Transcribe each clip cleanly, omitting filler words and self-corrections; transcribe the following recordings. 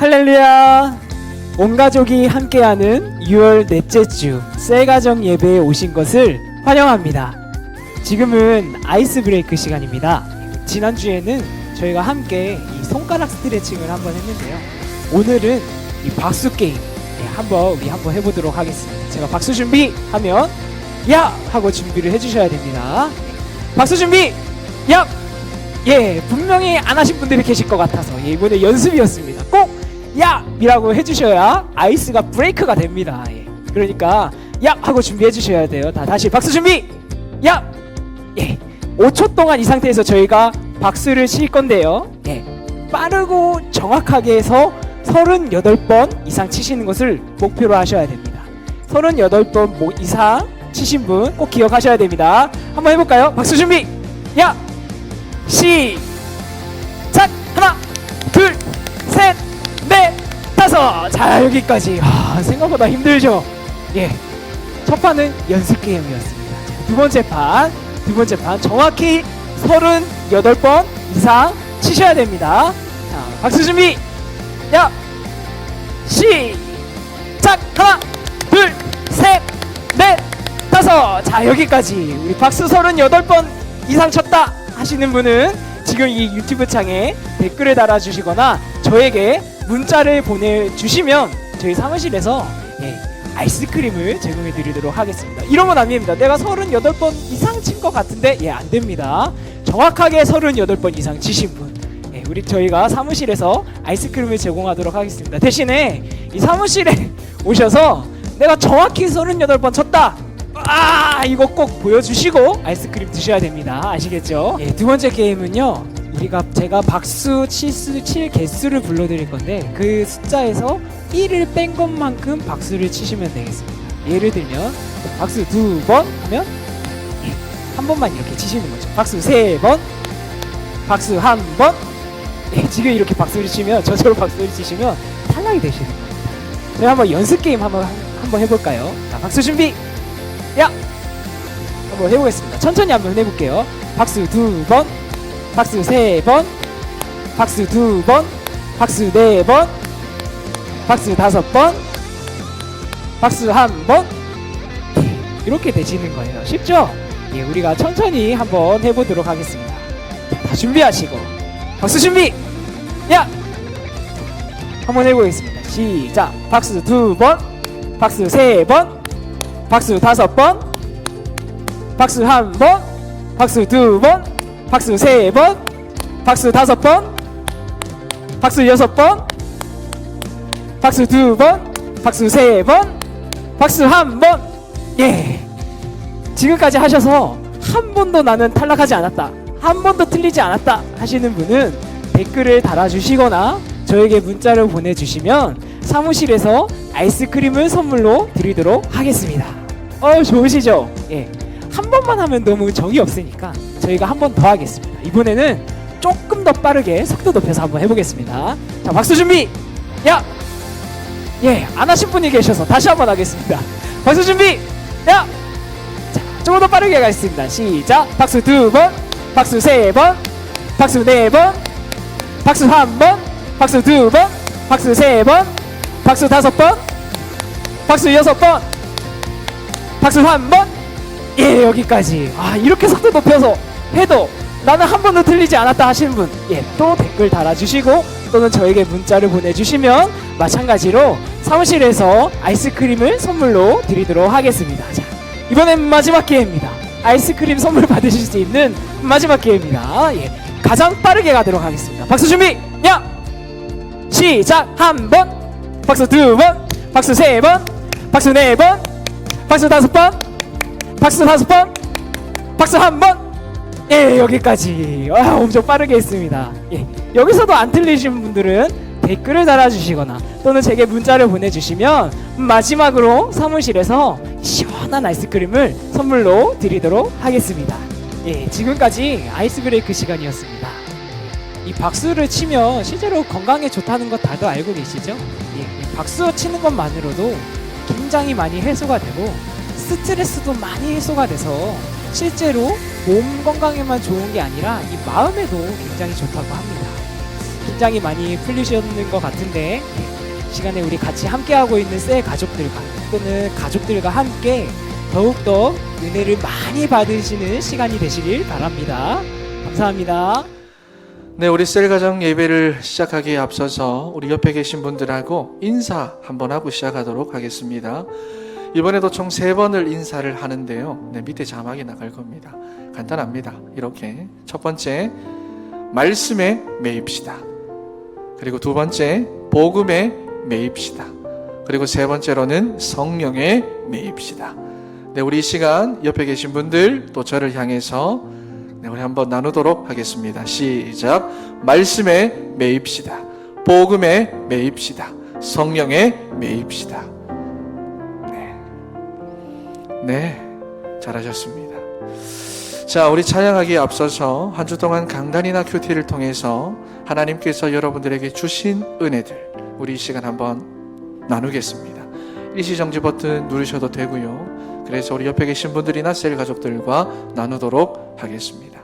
할렐루야! 온 가족이 함께하는 6월 넷째 주 셀가정 예배에 오신 것을 환영합니다. 지금은 아이스 브레이크 시간입니다. 지난주에는 저희가 함께 이 손가락 스트레칭을 한번 했는데요. 오늘은 이 박수 게임 우리 한번 해보도록 하겠습니다. 제가 박수 준비 하면 야! 하고 준비를 해주셔야 됩니다. 박수 준비! 야! 예, 분명히 안 하신 분들이 계실 것 같아서 이번에 연습이었습니다. 꼭 야! 이라고 해주셔야 아이스가 브레이크가 됩니다. 예. 그러니까 야! 하고 준비해 주셔야 돼요. 다시 박수 준비! 야! 예. 5초 동안 이 상태에서 저희가 박수를 칠 건데요. 예. 빠르고 정확하게 해서 38번 이상 치시는 것을 목표로 하셔야 됩니다. 38번 이상 치신 분 꼭 기억하셔야 됩니다. 한번 해볼까요? 박수 준비! 야! 시작! 하나, 둘, 셋, 넷, 다섯. 자, 여기까지. 생각보다 힘들죠? 예. 첫 판은 연습 게임이었습니다. 두 번째 판 정확히 38번 이상 치셔야 됩니다. 자, 박수 준비! 야! 시작! 하나, 둘, 셋, 넷, 다섯. 자, 여기까지. 우리 박수 38번 이상 쳤다 하시는 분은 지금 이 유튜브 창에 댓글을 달아주시거나 저에게 문자를 보내주시면 저희 사무실에서 아이스크림을 제공해 드리도록 하겠습니다. 이러면 안 됩니다. 내가 38번 이상 친 것 같은데 안 됩니다. 정확하게 38번 이상 치신 분 우리 저희가 사무실에서 아이스크림을 제공하도록 하겠습니다. 대신에 이 사무실에 오셔서 내가 정확히 38번 쳤다! 이거 꼭 보여주시고 아이스크림 드셔야 됩니다. 아시겠죠? 두 번째 게임은요, 제가 박수 칠 개수를 불러드릴 건데 그 숫자에서 1을 뺀 것만큼 박수를 치시면 되겠습니다. 예를 들면 박수 2번 하면 한 번만 이렇게 치시는 거죠. 박수 3번, 박수 1번. 지금 이렇게 박수를 치면 저처럼 박수를 치시면 탈락이 되시는 겁니다. 저희 한번 연습 게임 한번 해볼까요? 자, 박수 준비! 야! 한번 해보겠습니다. 천천히 한번 해볼게요. 박수 2번, 박수 3번, 박수 2번, 박수 4번, 박수 5번, 박수 1번. 이렇게 되시는 거예요. 쉽죠? 우리가 천천히 한번 해보도록 하겠습니다. 다 준비하시고 박수 준비! 야! 한번 해보겠습니다. 시작! 박수 2번, 박수 3번, 박수 5번, 박수 1번, 박수 2번, 박수 3번, 박수 5번, 박수 6번, 박수 2번, 박수 3번, 박수 1번. 지금까지 하셔서 한 번도 나는 탈락하지 않았다, 한 번도 틀리지 않았다 하시는 분은 댓글을 달아주시거나 저에게 문자를 보내주시면 사무실에서 아이스크림을 선물로 드리도록 하겠습니다. 좋으시죠? 한 번만 하면 너무 정이 없으니까 저희가 한 번 더 하겠습니다. 이번에는 조금 더 빠르게 속도 높여서 한번 해보겠습니다. 자, 박수 준비! 야! 안 하신 분이 계셔서 다시 한번 하겠습니다. 박수 준비! 야! 자, 조금 더 빠르게 가겠습니다. 시작! 박수 2번, 박수 3번, 박수 4번, 박수 1번, 박수 2번, 박수 3번, 박수 5번, 박수 6번, 박수 1번. 여기까지. 이렇게 속도 높여서 해도 나는 한 번도 틀리지 않았다 하시는 분, 또 댓글 달아주시고 또는 저에게 문자를 보내주시면 마찬가지로 사무실에서 아이스크림을 선물로 드리도록 하겠습니다. 자, 이번엔 마지막 기회입니다. 아이스크림 선물 받으실 수 있는 마지막 기회입니다. 가장 빠르게 가도록 하겠습니다. 박수 준비! 야! 시작! 1번, 박수 2번, 박수 3번, 박수 4번, 박수 5번, 박수 5번, 박수 1번. 여기까지. 엄청 빠르게 했습니다. 여기서도 안 틀리신 분들은 댓글을 달아주시거나 또는 제게 문자를 보내주시면 마지막으로 사무실에서 시원한 아이스크림을 선물로 드리도록 하겠습니다. 지금까지 아이스 브레이크 시간이었습니다. 이 박수를 치면 실제로 건강에 좋다는 거 다들 알고 계시죠? 박수 치는 것만으로도 굉장히 많이 해소가 되고 스트레스도 많이 해소가 돼서 실제로 몸 건강에만 좋은 게 아니라 이 마음에도 굉장히 좋다고 합니다. 긴장이 많이 풀리셨는 것 같은데 시간에 우리 같이 함께하고 있는 셀 가족들과 또는 가족들과 함께 더욱더 은혜를 많이 받으시는 시간이 되시길 바랍니다. 감사합니다. 네, 우리 셀가정 예배를 시작하기에 앞서서 우리 옆에 계신 분들하고 인사 한번 하고 시작하도록 하겠습니다. 이번에도 총 3번을 인사를 하는데요. 네, 밑에 자막이 나갈 겁니다. 간단합니다. 이렇게 첫 번째 말씀에 매입시다. 그리고 두 번째 복음에 매입시다. 그리고 세 번째로는 성령에 매입시다. 네, 우리 이 시간 옆에 계신 분들 또 저를 향해서 네, 우리 한번 나누도록 하겠습니다. 시작. 말씀에 매입시다. 복음에 매입시다. 성령에 매입시다. 네, 잘하셨습니다. 자, 우리 찬양하기에 앞서서 한 주 동안 강단이나 큐티를 통해서 하나님께서 여러분들에게 주신 은혜들 우리 이 시간 한번 나누겠습니다. 일시정지 버튼 누르셔도 되고요. 그래서 우리 옆에 계신 분들이나 셀 가족들과 나누도록 하겠습니다.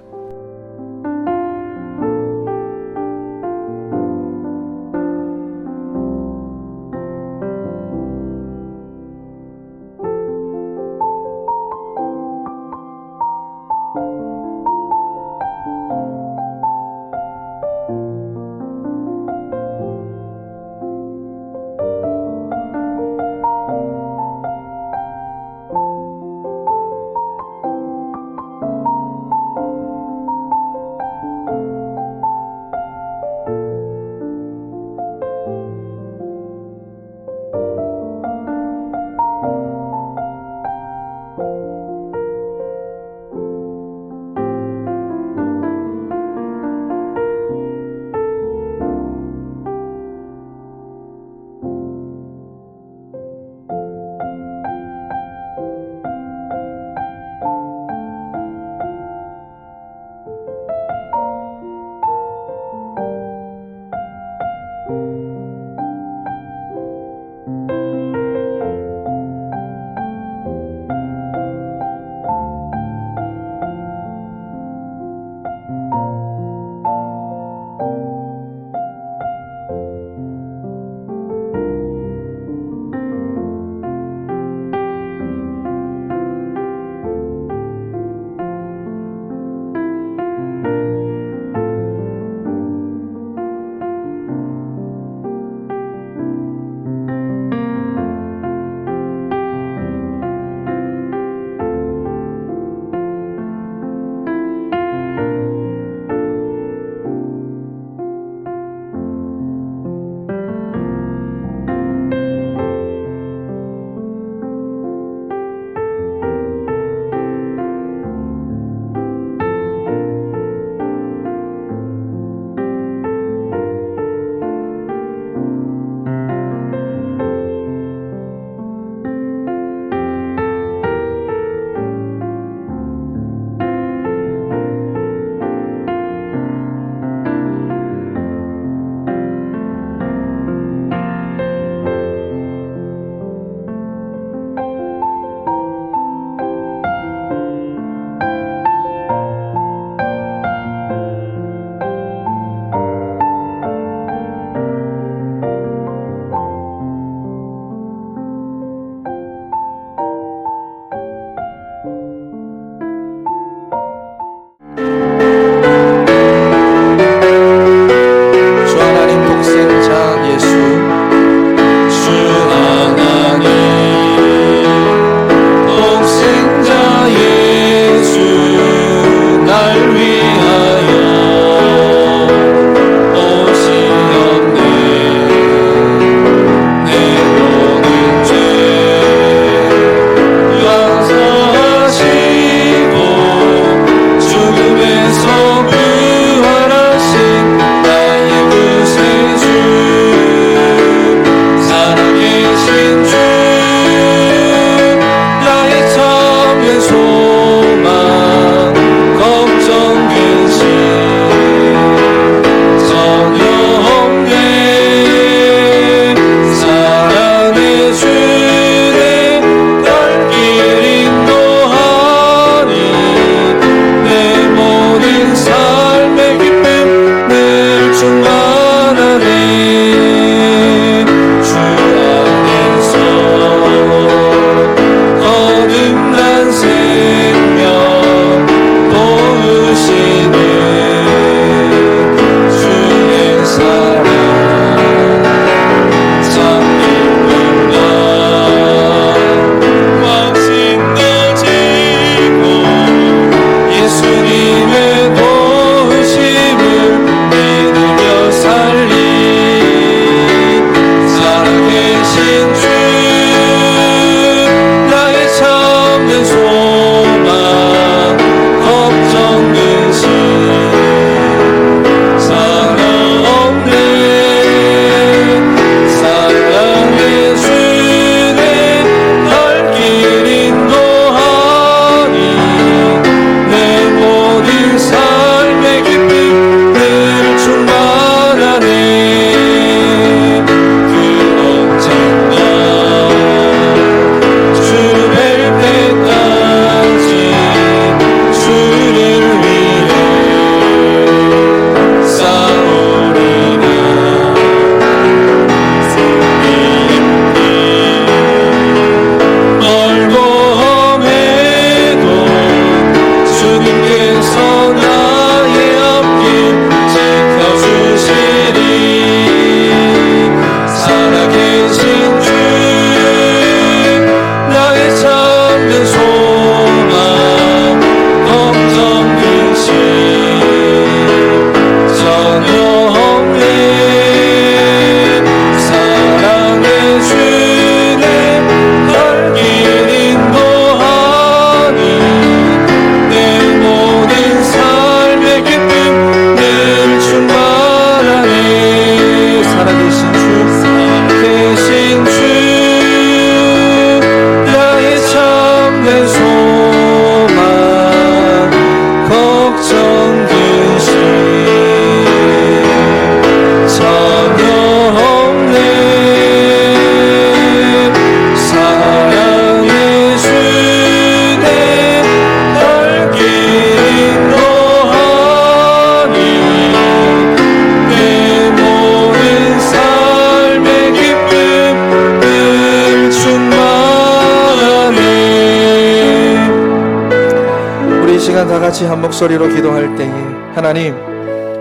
같이 한 목소리로 기도할 때에 하나님,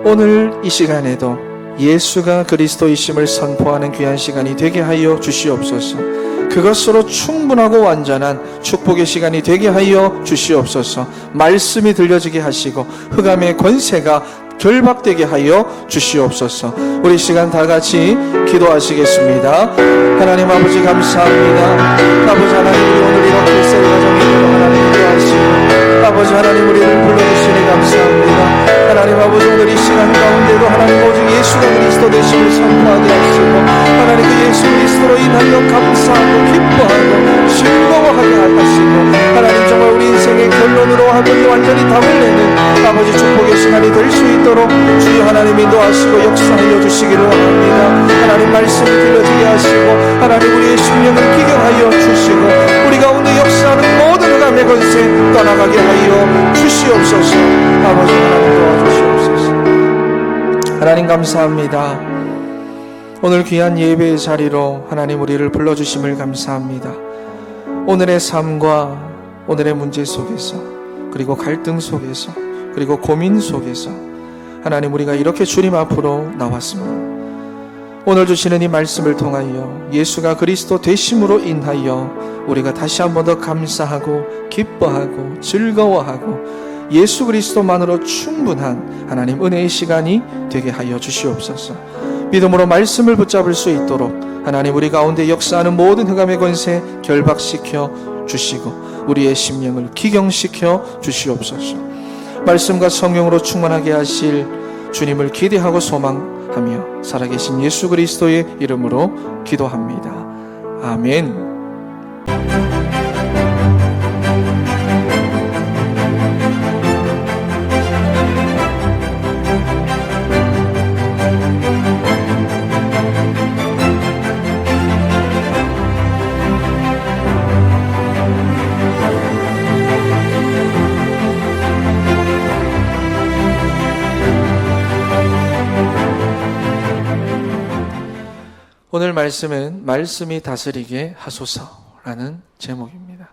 오늘 이 시간에도 예수가 그리스도이심을 선포하는 귀한 시간이 되게 하여 주시옵소서. 그것으로 충분하고 완전한 축복의 시간이 되게 하여 주시옵소서. 말씀이 들려지게 하시고 흑암의 권세가 결박되게 하여 주시옵소서. 우리 시간 다 같이 기도하시겠습니다. 하나님 아버지 감사합니다. 아버지 하나님, 우리 오늘 이렇게 셀 가정에 하나님 기도하시고 아버지 하나님 우리를 불러주시니 감사합니다. 하나님 아버지, 오늘 이 시간 가운데도 하나님 오직 예수가 그리스도 되심을 선포하게 하시고 하나님 그 예수 그리스도로 인하여 감사하고 기뻐하고 즐거워하게 하시고 하나님 정말 우리 인생의 결론으로 하고 완전히 답을 내는 아버지 축복의 시간이 될 수 있도록 주여 하나님 인도하시고 역사하여 주시기를 원합니다. 하나님 말씀을 들려지게 하시고 하나님 우리의 심령을 기경하여 주시고 우리 가운데 역사하는 모든 흑암의 권세 떠나가게 하여 주시옵소서. 아버지 하나님 도와주시옵소서. 하나님 감사합니다. 오늘 귀한 예배의 자리로 하나님 우리를 불러주심을 감사합니다. 오늘의 삶과 오늘의 문제 속에서, 그리고 갈등 속에서, 그리고 고민 속에서 하나님 우리가 이렇게 주님 앞으로 나왔습니다. 오늘 주시는 이 말씀을 통하여 예수가 그리스도 되심으로 인하여 우리가 다시 한 번 더 감사하고 기뻐하고 즐거워하고 예수 그리스도만으로 충분한 하나님 은혜의 시간이 되게 하여 주시옵소서. 믿음으로 말씀을 붙잡을 수 있도록 하나님 우리 가운데 역사하는 모든 흑암의 권세 결박시켜 주시고 우리의 심령을 기경시켜 주시옵소서. 말씀과 성령으로 충만하게 하실 주님을 기대하고 소망하며 살아계신 예수 그리스도의 이름으로 기도합니다. 아멘. 오늘 말씀은 말씀이 다스리게 하소서라는 제목입니다.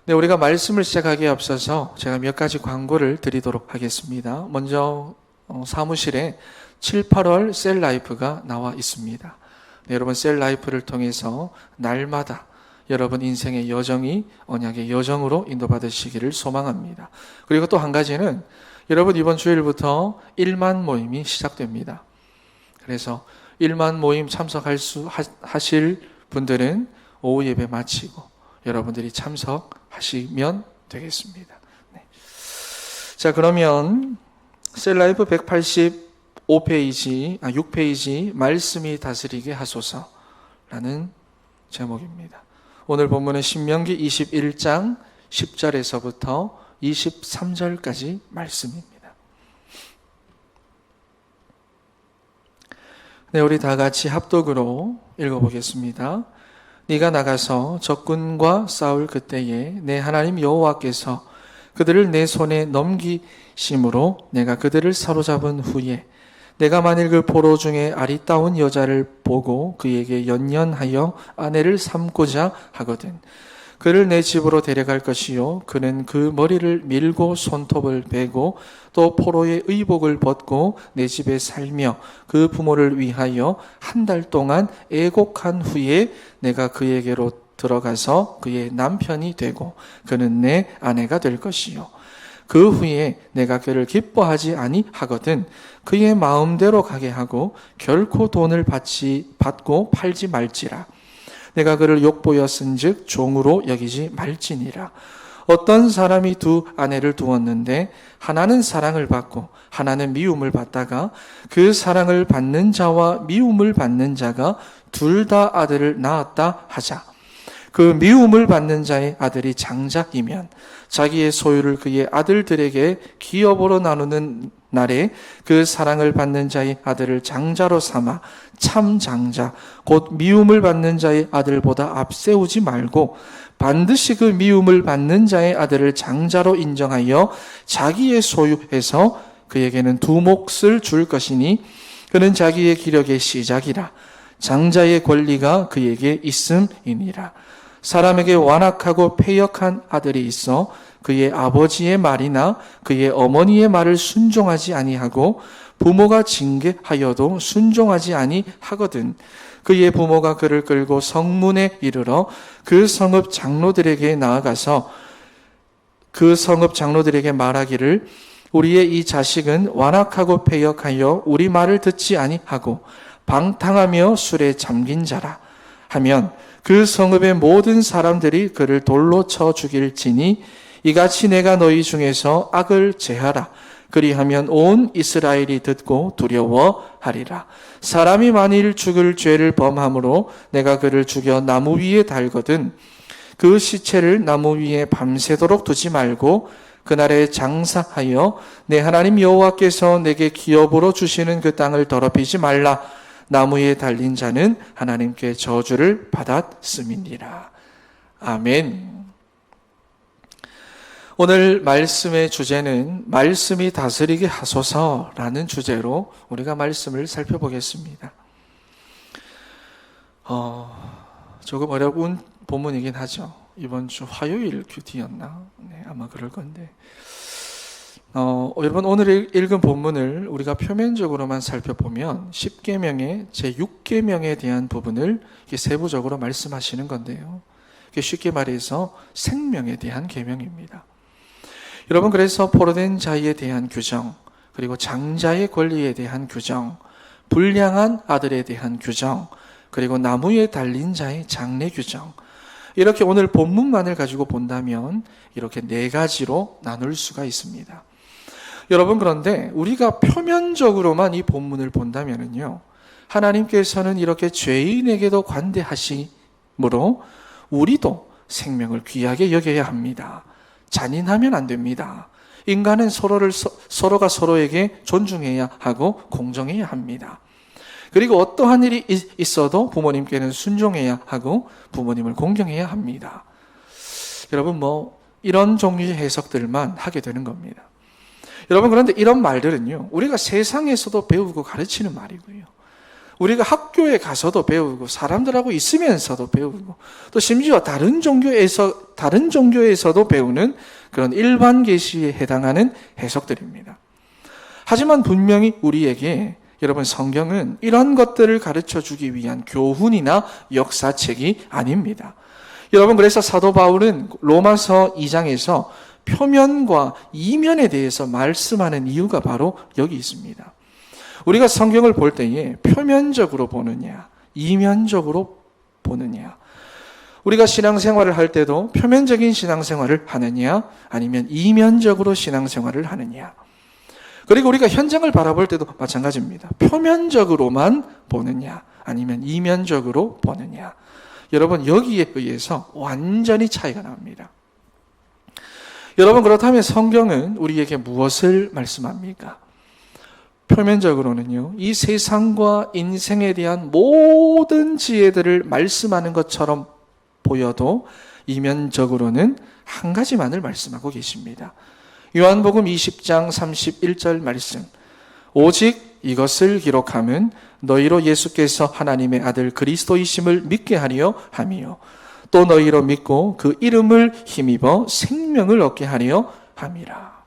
네, 우리가 말씀을 시작하기에 앞서서 제가 몇 가지 광고를 드리도록 하겠습니다. 먼저 사무실에 7, 8월 셀라이프가 나와 있습니다. 네, 여러분 셀라이프를 통해서 날마다 여러분 인생의 여정이 언약의 여정으로 인도받으시기를 소망합니다. 그리고 또 한 가지는 여러분 이번 주일부터 1만 모임이 시작됩니다. 그래서 1만 모임 참석하실 분들은 오후 예배 마치고 여러분들이 참석하시면 되겠습니다. 네. 자, 그러면 셀라이프 6페이지 말씀이 다스리게 하소서라는 제목입니다. 오늘 본문은 신명기 21장 10절에서부터 23절까지 말씀입니다. 네, 우리 다 같이 합독으로 읽어보겠습니다. 네가 나가서 적군과 싸울 그때에 내 하나님 여호와께서 그들을 내 손에 넘기심으로 내가 그들을 사로잡은 후에 내가 만일 그 포로 중에 아리따운 여자를 보고 그에게 연연하여 아내를 삼고자 하거든 그를 내 집으로 데려갈 것이요 그는 그 머리를 밀고 손톱을 베고 또 포로의 의복을 벗고 내 집에 살며 그 부모를 위하여 한 달 동안 애곡한 후에 내가 그에게로 들어가서 그의 남편이 되고 그는 내 아내가 될 것이요 그 후에 내가 그를 기뻐하지 아니하거든 그의 마음대로 가게 하고 결코 돈을 받고 팔지 말지라 내가 그를 욕보였은즉 종으로 여기지 말지니라. 어떤 사람이 두 아내를 두었는데 하나는 사랑을 받고 하나는 미움을 받다가 그 사랑을 받는 자와 미움을 받는 자가 둘 다 아들을 낳았다 하자. 그 미움을 받는 자의 아들이 장자이면 자기의 소유를 그의 아들들에게 기업으로 나누는 날에 그 사랑을 받는 자의 아들을 장자로 삼아 참 장자 곧 미움을 받는 자의 아들보다 앞세우지 말고 반드시 그 미움을 받는 자의 아들을 장자로 인정하여 자기의 소유에서 그에게는 두 몫을 줄 것이니 그는 자기의 기력의 시작이라 장자의 권리가 그에게 있음이니라. 사람에게 완악하고 패역한 아들이 있어 그의 아버지의 말이나 그의 어머니의 말을 순종하지 아니하고 부모가 징계하여도 순종하지 아니하거든 그의 부모가 그를 끌고 성문에 이르러 그 성읍 장로들에게 나아가서 그 성읍 장로들에게 말하기를 우리의 이 자식은 완악하고 패역하여 우리 말을 듣지 아니하고 방탕하며 술에 잠긴 자라 하면 그 성읍의 모든 사람들이 그를 돌로 쳐 죽일지니 이같이 내가 너희 중에서 악을 제하라. 그리하면 온 이스라엘이 듣고 두려워하리라. 사람이 만일 죽을 죄를 범함으로 내가 그를 죽여 나무 위에 달거든 그 시체를 나무 위에 밤새도록 두지 말고 그날에 장사하여 내 하나님 여호와께서 내게 기업으로 주시는 그 땅을 더럽히지 말라. 나무에 달린 자는 하나님께 저주를 받았음이니라. 아멘. 오늘 말씀의 주제는 말씀이 다스리게 하소서라는 주제로 우리가 말씀을 살펴보겠습니다. 조금 어려운 본문이긴 하죠. 이번 주 화요일 큐티였나? 네, 아마 그럴 건데. 여러분 오늘 읽은 본문을 우리가 표면적으로만 살펴보면 10계명의 제6계명에 대한 부분을 세부적으로 말씀하시는 건데요. 쉽게 말해서 생명에 대한 계명입니다. 여러분 그래서 포로된 자에 대한 규정, 그리고 장자의 권리에 대한 규정, 불량한 아들에 대한 규정, 그리고 나무에 달린 자의 장례 규정, 이렇게 오늘 본문만을 가지고 본다면 이렇게 4가지로 나눌 수가 있습니다. 여러분 그런데 우리가 표면적으로만 이 본문을 본다면요, 하나님께서는 이렇게 죄인에게도 관대하시므로 우리도 생명을 귀하게 여겨야 합니다. 잔인하면 안 됩니다. 인간은 서로가 서로에게 존중해야 하고 공정해야 합니다. 그리고 어떠한 일이 있어도 부모님께는 순종해야 하고 부모님을 공경해야 합니다. 여러분 이런 종류의 해석들만 하게 되는 겁니다. 여러분 그런데 이런 말들은요, 우리가 세상에서도 배우고 가르치는 말이고요, 우리가 학교에 가서도 배우고 사람들하고 있으면서도 배우고 또 심지어 다른 종교에서도 배우는 그런 일반 계시에 해당하는 해석들입니다. 하지만 분명히 우리에게 여러분 성경은 이런 것들을 가르쳐주기 위한 교훈이나 역사책이 아닙니다. 여러분 그래서 사도 바울은 로마서 2장에서 표면과 이면에 대해서 말씀하는 이유가 바로 여기 있습니다. 우리가 성경을 볼 때에 표면적으로 보느냐, 이면적으로 보느냐, 우리가 신앙생활을 할 때도 표면적인 신앙생활을 하느냐, 아니면 이면적으로 신앙생활을 하느냐, 그리고 우리가 현장을 바라볼 때도 마찬가지입니다. 표면적으로만 보느냐, 아니면 이면적으로 보느냐. 여러분 여기에 의해서 완전히 차이가 납니다. 여러분 그렇다면 성경은 우리에게 무엇을 말씀합니까? 표면적으로는요, 이 세상과 인생에 대한 모든 지혜들을 말씀하는 것처럼 보여도 이면적으로는 한 가지만을 말씀하고 계십니다. 요한복음 20장 31절 말씀, 오직 이것을 기록함은 너희로 예수께서 하나님의 아들 그리스도이심을 믿게 하려 함이요 또 너희로 믿고 그 이름을 힘입어 생명을 얻게 하려 함이라.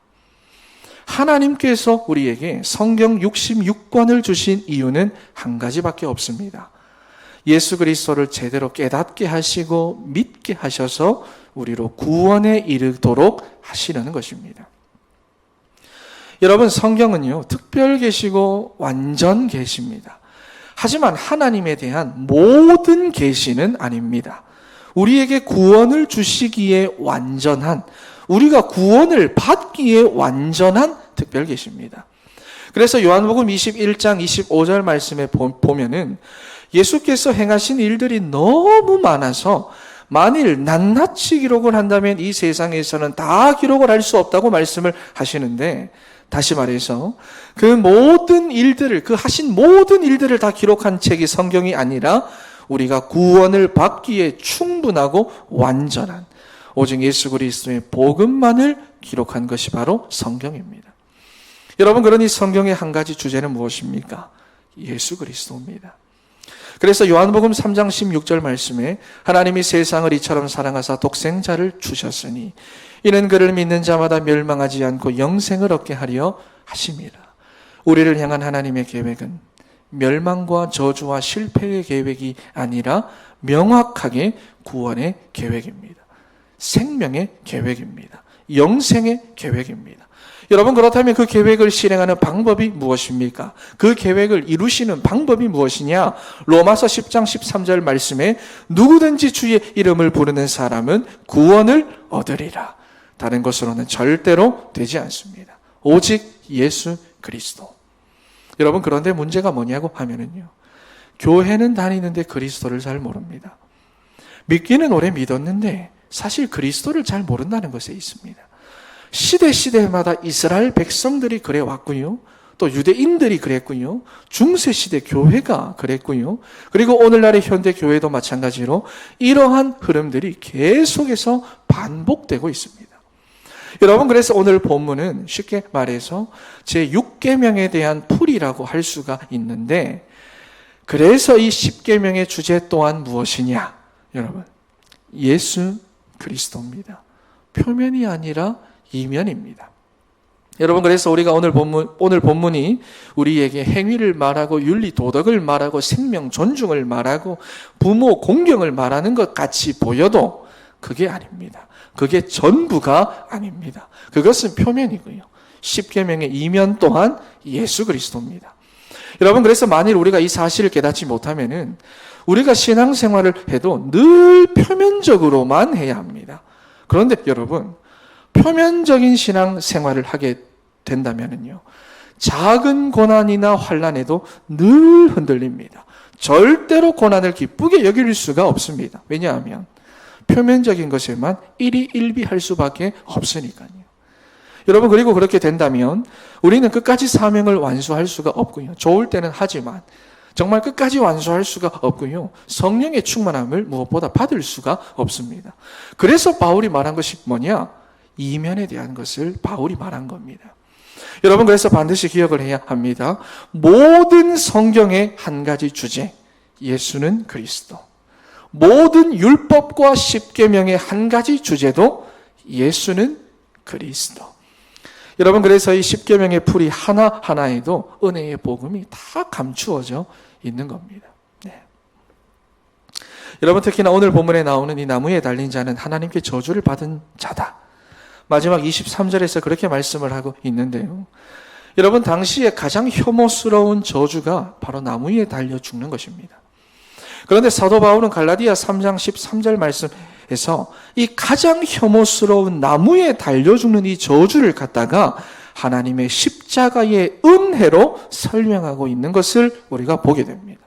하나님께서 우리에게 성경 66권을 주신 이유는 한 가지밖에 없습니다. 예수 그리스도를 제대로 깨닫게 하시고 믿게 하셔서 우리로 구원에 이르도록 하시려는 것입니다. 여러분 성경은요, 특별 계시고 완전 계시입니다. 하지만 하나님에 대한 모든 계시는 아닙니다. 우리에게 구원을 주시기에 완전한, 우리가 구원을 받기에 완전한 특별 계시입니다. 그래서 요한복음 21장 25절 말씀에 보면은 예수께서 행하신 일들이 너무 많아서 만일 낱낱이 기록을 한다면 이 세상에서는 다 기록을 할 수 없다고 말씀을 하시는데, 다시 말해서 그 모든 일들을, 그 하신 모든 일들을 다 기록한 책이 성경이 아니라 우리가 구원을 받기에 충분하고 완전한 오직 예수 그리스도의 복음만을 기록한 것이 바로 성경입니다. 여러분 그러니 성경의 한 가지 주제는 무엇입니까? 예수 그리스도입니다. 그래서 요한복음 3장 16절 말씀에 하나님이 세상을 이처럼 사랑하사 독생자를 주셨으니 이는 그를 믿는 자마다 멸망하지 않고 영생을 얻게 하려 하심이라. 우리를 향한 하나님의 계획은 멸망과 저주와 실패의 계획이 아니라 명확하게 구원의 계획입니다. 생명의 계획입니다. 영생의 계획입니다. 여러분, 그렇다면 그 계획을 실행하는 방법이 무엇입니까? 그 계획을 이루시는 방법이 무엇이냐? 로마서 10장 13절 말씀에 누구든지 주의 이름을 부르는 사람은 구원을 얻으리라. 다른 것으로는 절대로 되지 않습니다. 오직 예수 그리스도. 여러분, 그런데 문제가 뭐냐고 하면은요, 교회는 다니는데 그리스도를 잘 모릅니다. 믿기는 오래 믿었는데 사실 그리스도를 잘 모른다는 것에 있습니다. 시대마다 이스라엘 백성들이 그래 왔고요. 또 유대인들이 그랬고요. 중세시대 교회가 그랬고요. 그리고 오늘날의 현대 교회도 마찬가지로 이러한 흐름들이 계속해서 반복되고 있습니다. 여러분, 그래서 오늘 본문은 쉽게 말해서 제6계명에 대한 풀이라고 할 수가 있는데, 그래서 이 10계명의 주제 또한 무엇이냐? 여러분, 예수 그리스도입니다. 표면이 아니라 이면입니다. 여러분, 그래서 우리가 오늘 본문이 우리에게 행위를 말하고 윤리 도덕을 말하고 생명 존중을 말하고 부모 공경을 말하는 것 같이 보여도 그게 아닙니다. 그게 전부가 아닙니다. 그것은 표면이고요. 10계명의 이면 또한 예수 그리스도입니다. 여러분, 그래서 만일 우리가 이 사실을 깨닫지 못하면은 우리가 신앙생활을 해도 늘 표면적으로만 해야 합니다. 그런데 여러분, 표면적인 신앙생활을 하게 된다면은요, 작은 고난이나 환난에도 늘 흔들립니다. 절대로 고난을 기쁘게 여길 수가 없습니다. 왜냐하면 표면적인 것에만 일희일비할 수밖에 없으니까요. 여러분, 그리고 그렇게 된다면 우리는 끝까지 사명을 완수할 수가 없고요. 좋을 때는 하지만 정말 끝까지 완수할 수가 없고요. 성령의 충만함을 무엇보다 받을 수가 없습니다. 그래서 바울이 말한 것이 뭐냐? 이면에 대한 것을 바울이 말한 겁니다. 여러분, 그래서 반드시 기억을 해야 합니다. 모든 성경의 한 가지 주제, 예수는 그리스도. 모든 율법과 10계명의 한 가지 주제도 예수는 그리스도. 여러분, 그래서 이 10계명의 풀이 하나하나에도 은혜의 복음이 다 감추어져 있는 겁니다. 네. 여러분, 특히나 오늘 본문에 나오는 이 나무에 달린 자는 하나님께 저주를 받은 자다. 마지막 23절에서 그렇게 말씀을 하고 있는데요. 여러분, 당시에 가장 혐오스러운 저주가 바로 나무에 달려 죽는 것입니다. 그런데 사도 바울은 갈라디아 3장 13절 말씀에서 이 가장 혐오스러운 나무에 달려 죽는 이 저주를 갖다가 하나님의 십자가의 은혜로 설명하고 있는 것을 우리가 보게 됩니다.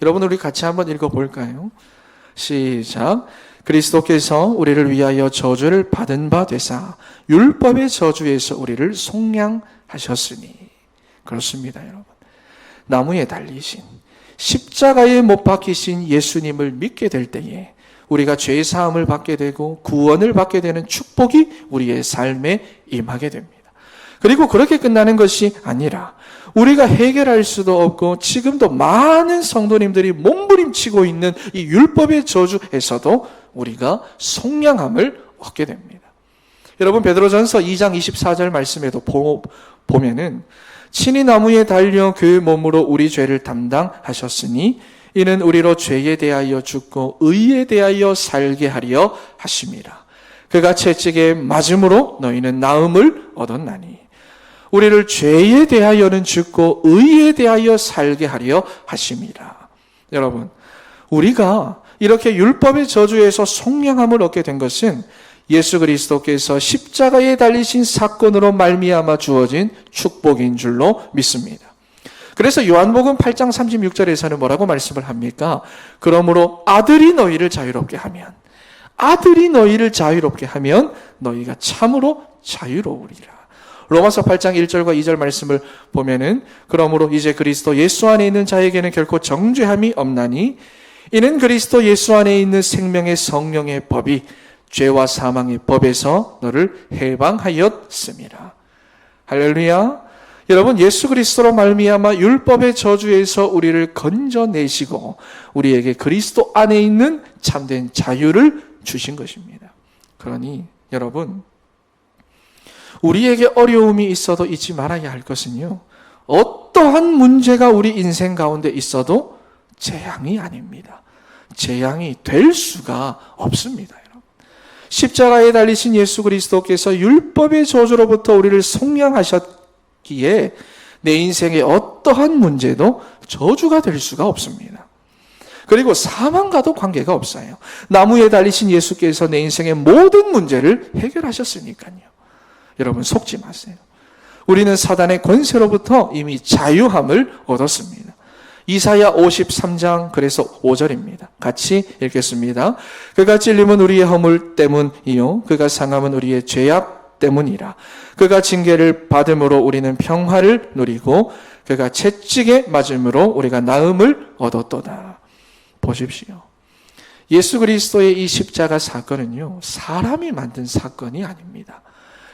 여러분, 우리 같이 한번 읽어볼까요? 시작. 그리스도께서 우리를 위하여 저주를 받은 바 되사 율법의 저주에서 우리를 속량하셨으니. 그렇습니다, 여러분. 나무에 달리신 십자가에 못 박히신 예수님을 믿게 될 때에 우리가 죄 사함을 받게 되고 구원을 받게 되는 축복이 우리의 삶에 임하게 됩니다. 그리고 그렇게 끝나는 것이 아니라 우리가 해결할 수도 없고 지금도 많은 성도님들이 몸부림치고 있는 이 율법의 저주에서도 우리가 속량함을 얻게 됩니다. 여러분, 베드로전서 2장 24절 말씀에도 보면은 친히 나무에 달려 그 몸으로 우리 죄를 담당하셨으니 이는 우리로 죄에 대하여 죽고 의에 대하여 살게 하려 하심이라. 그가 채찍에 맞음으로 너희는 나음을 얻었나니 우리를 죄에 대하여는 죽고 의에 대하여 살게 하려 하심이라. 여러분, 우리가 이렇게 율법의 저주에서 속량함을 얻게 된 것은 예수 그리스도께서 십자가에 달리신 사건으로 말미암아 주어진 축복인 줄로 믿습니다. 그래서 요한복음 8장 36절에서는 뭐라고 말씀을 합니까? 그러므로 아들이 너희를 자유롭게 하면 너희가 참으로 자유로우리라. 로마서 8장 1절과 2절 말씀을 보면은 그러므로 이제 그리스도 예수 안에 있는 자에게는 결코 정죄함이 없나니 이는 그리스도 예수 안에 있는 생명의 성령의 법이 죄와 사망의 법에서 너를 해방하였음이라. 할렐루야. 여러분, 예수 그리스도로 말미암아 율법의 저주에서 우리를 건져내시고 우리에게 그리스도 안에 있는 참된 자유를 주신 것입니다. 그러니 여러분, 우리에게 어려움이 있어도 잊지 말아야 할 것은요, 어떠한 문제가 우리 인생 가운데 있어도 재앙이 아닙니다. 재앙이 될 수가 없습니다. 여러분, 십자가에 달리신 예수 그리스도께서 율법의 저주로부터 우리를 속량하셨기에 내 인생의 어떠한 문제도 저주가 될 수가 없습니다. 그리고 사망과도 관계가 없어요. 나무에 달리신 예수께서 내 인생의 모든 문제를 해결하셨으니까요. 여러분, 속지 마세요. 우리는 사단의 권세로부터 이미 자유함을 얻었습니다. 이사야 53장 그래서 5절입니다. 같이 읽겠습니다. 그가 찔림은 우리의 허물 때문이요 그가 상함은 우리의 죄악 때문이라. 그가 징계를 받음으로 우리는 평화를 누리고 그가 채찍에 맞음으로 우리가 나음을 얻었도다. 보십시오. 예수 그리스도의 이 십자가 사건은요, 사람이 만든 사건이 아닙니다.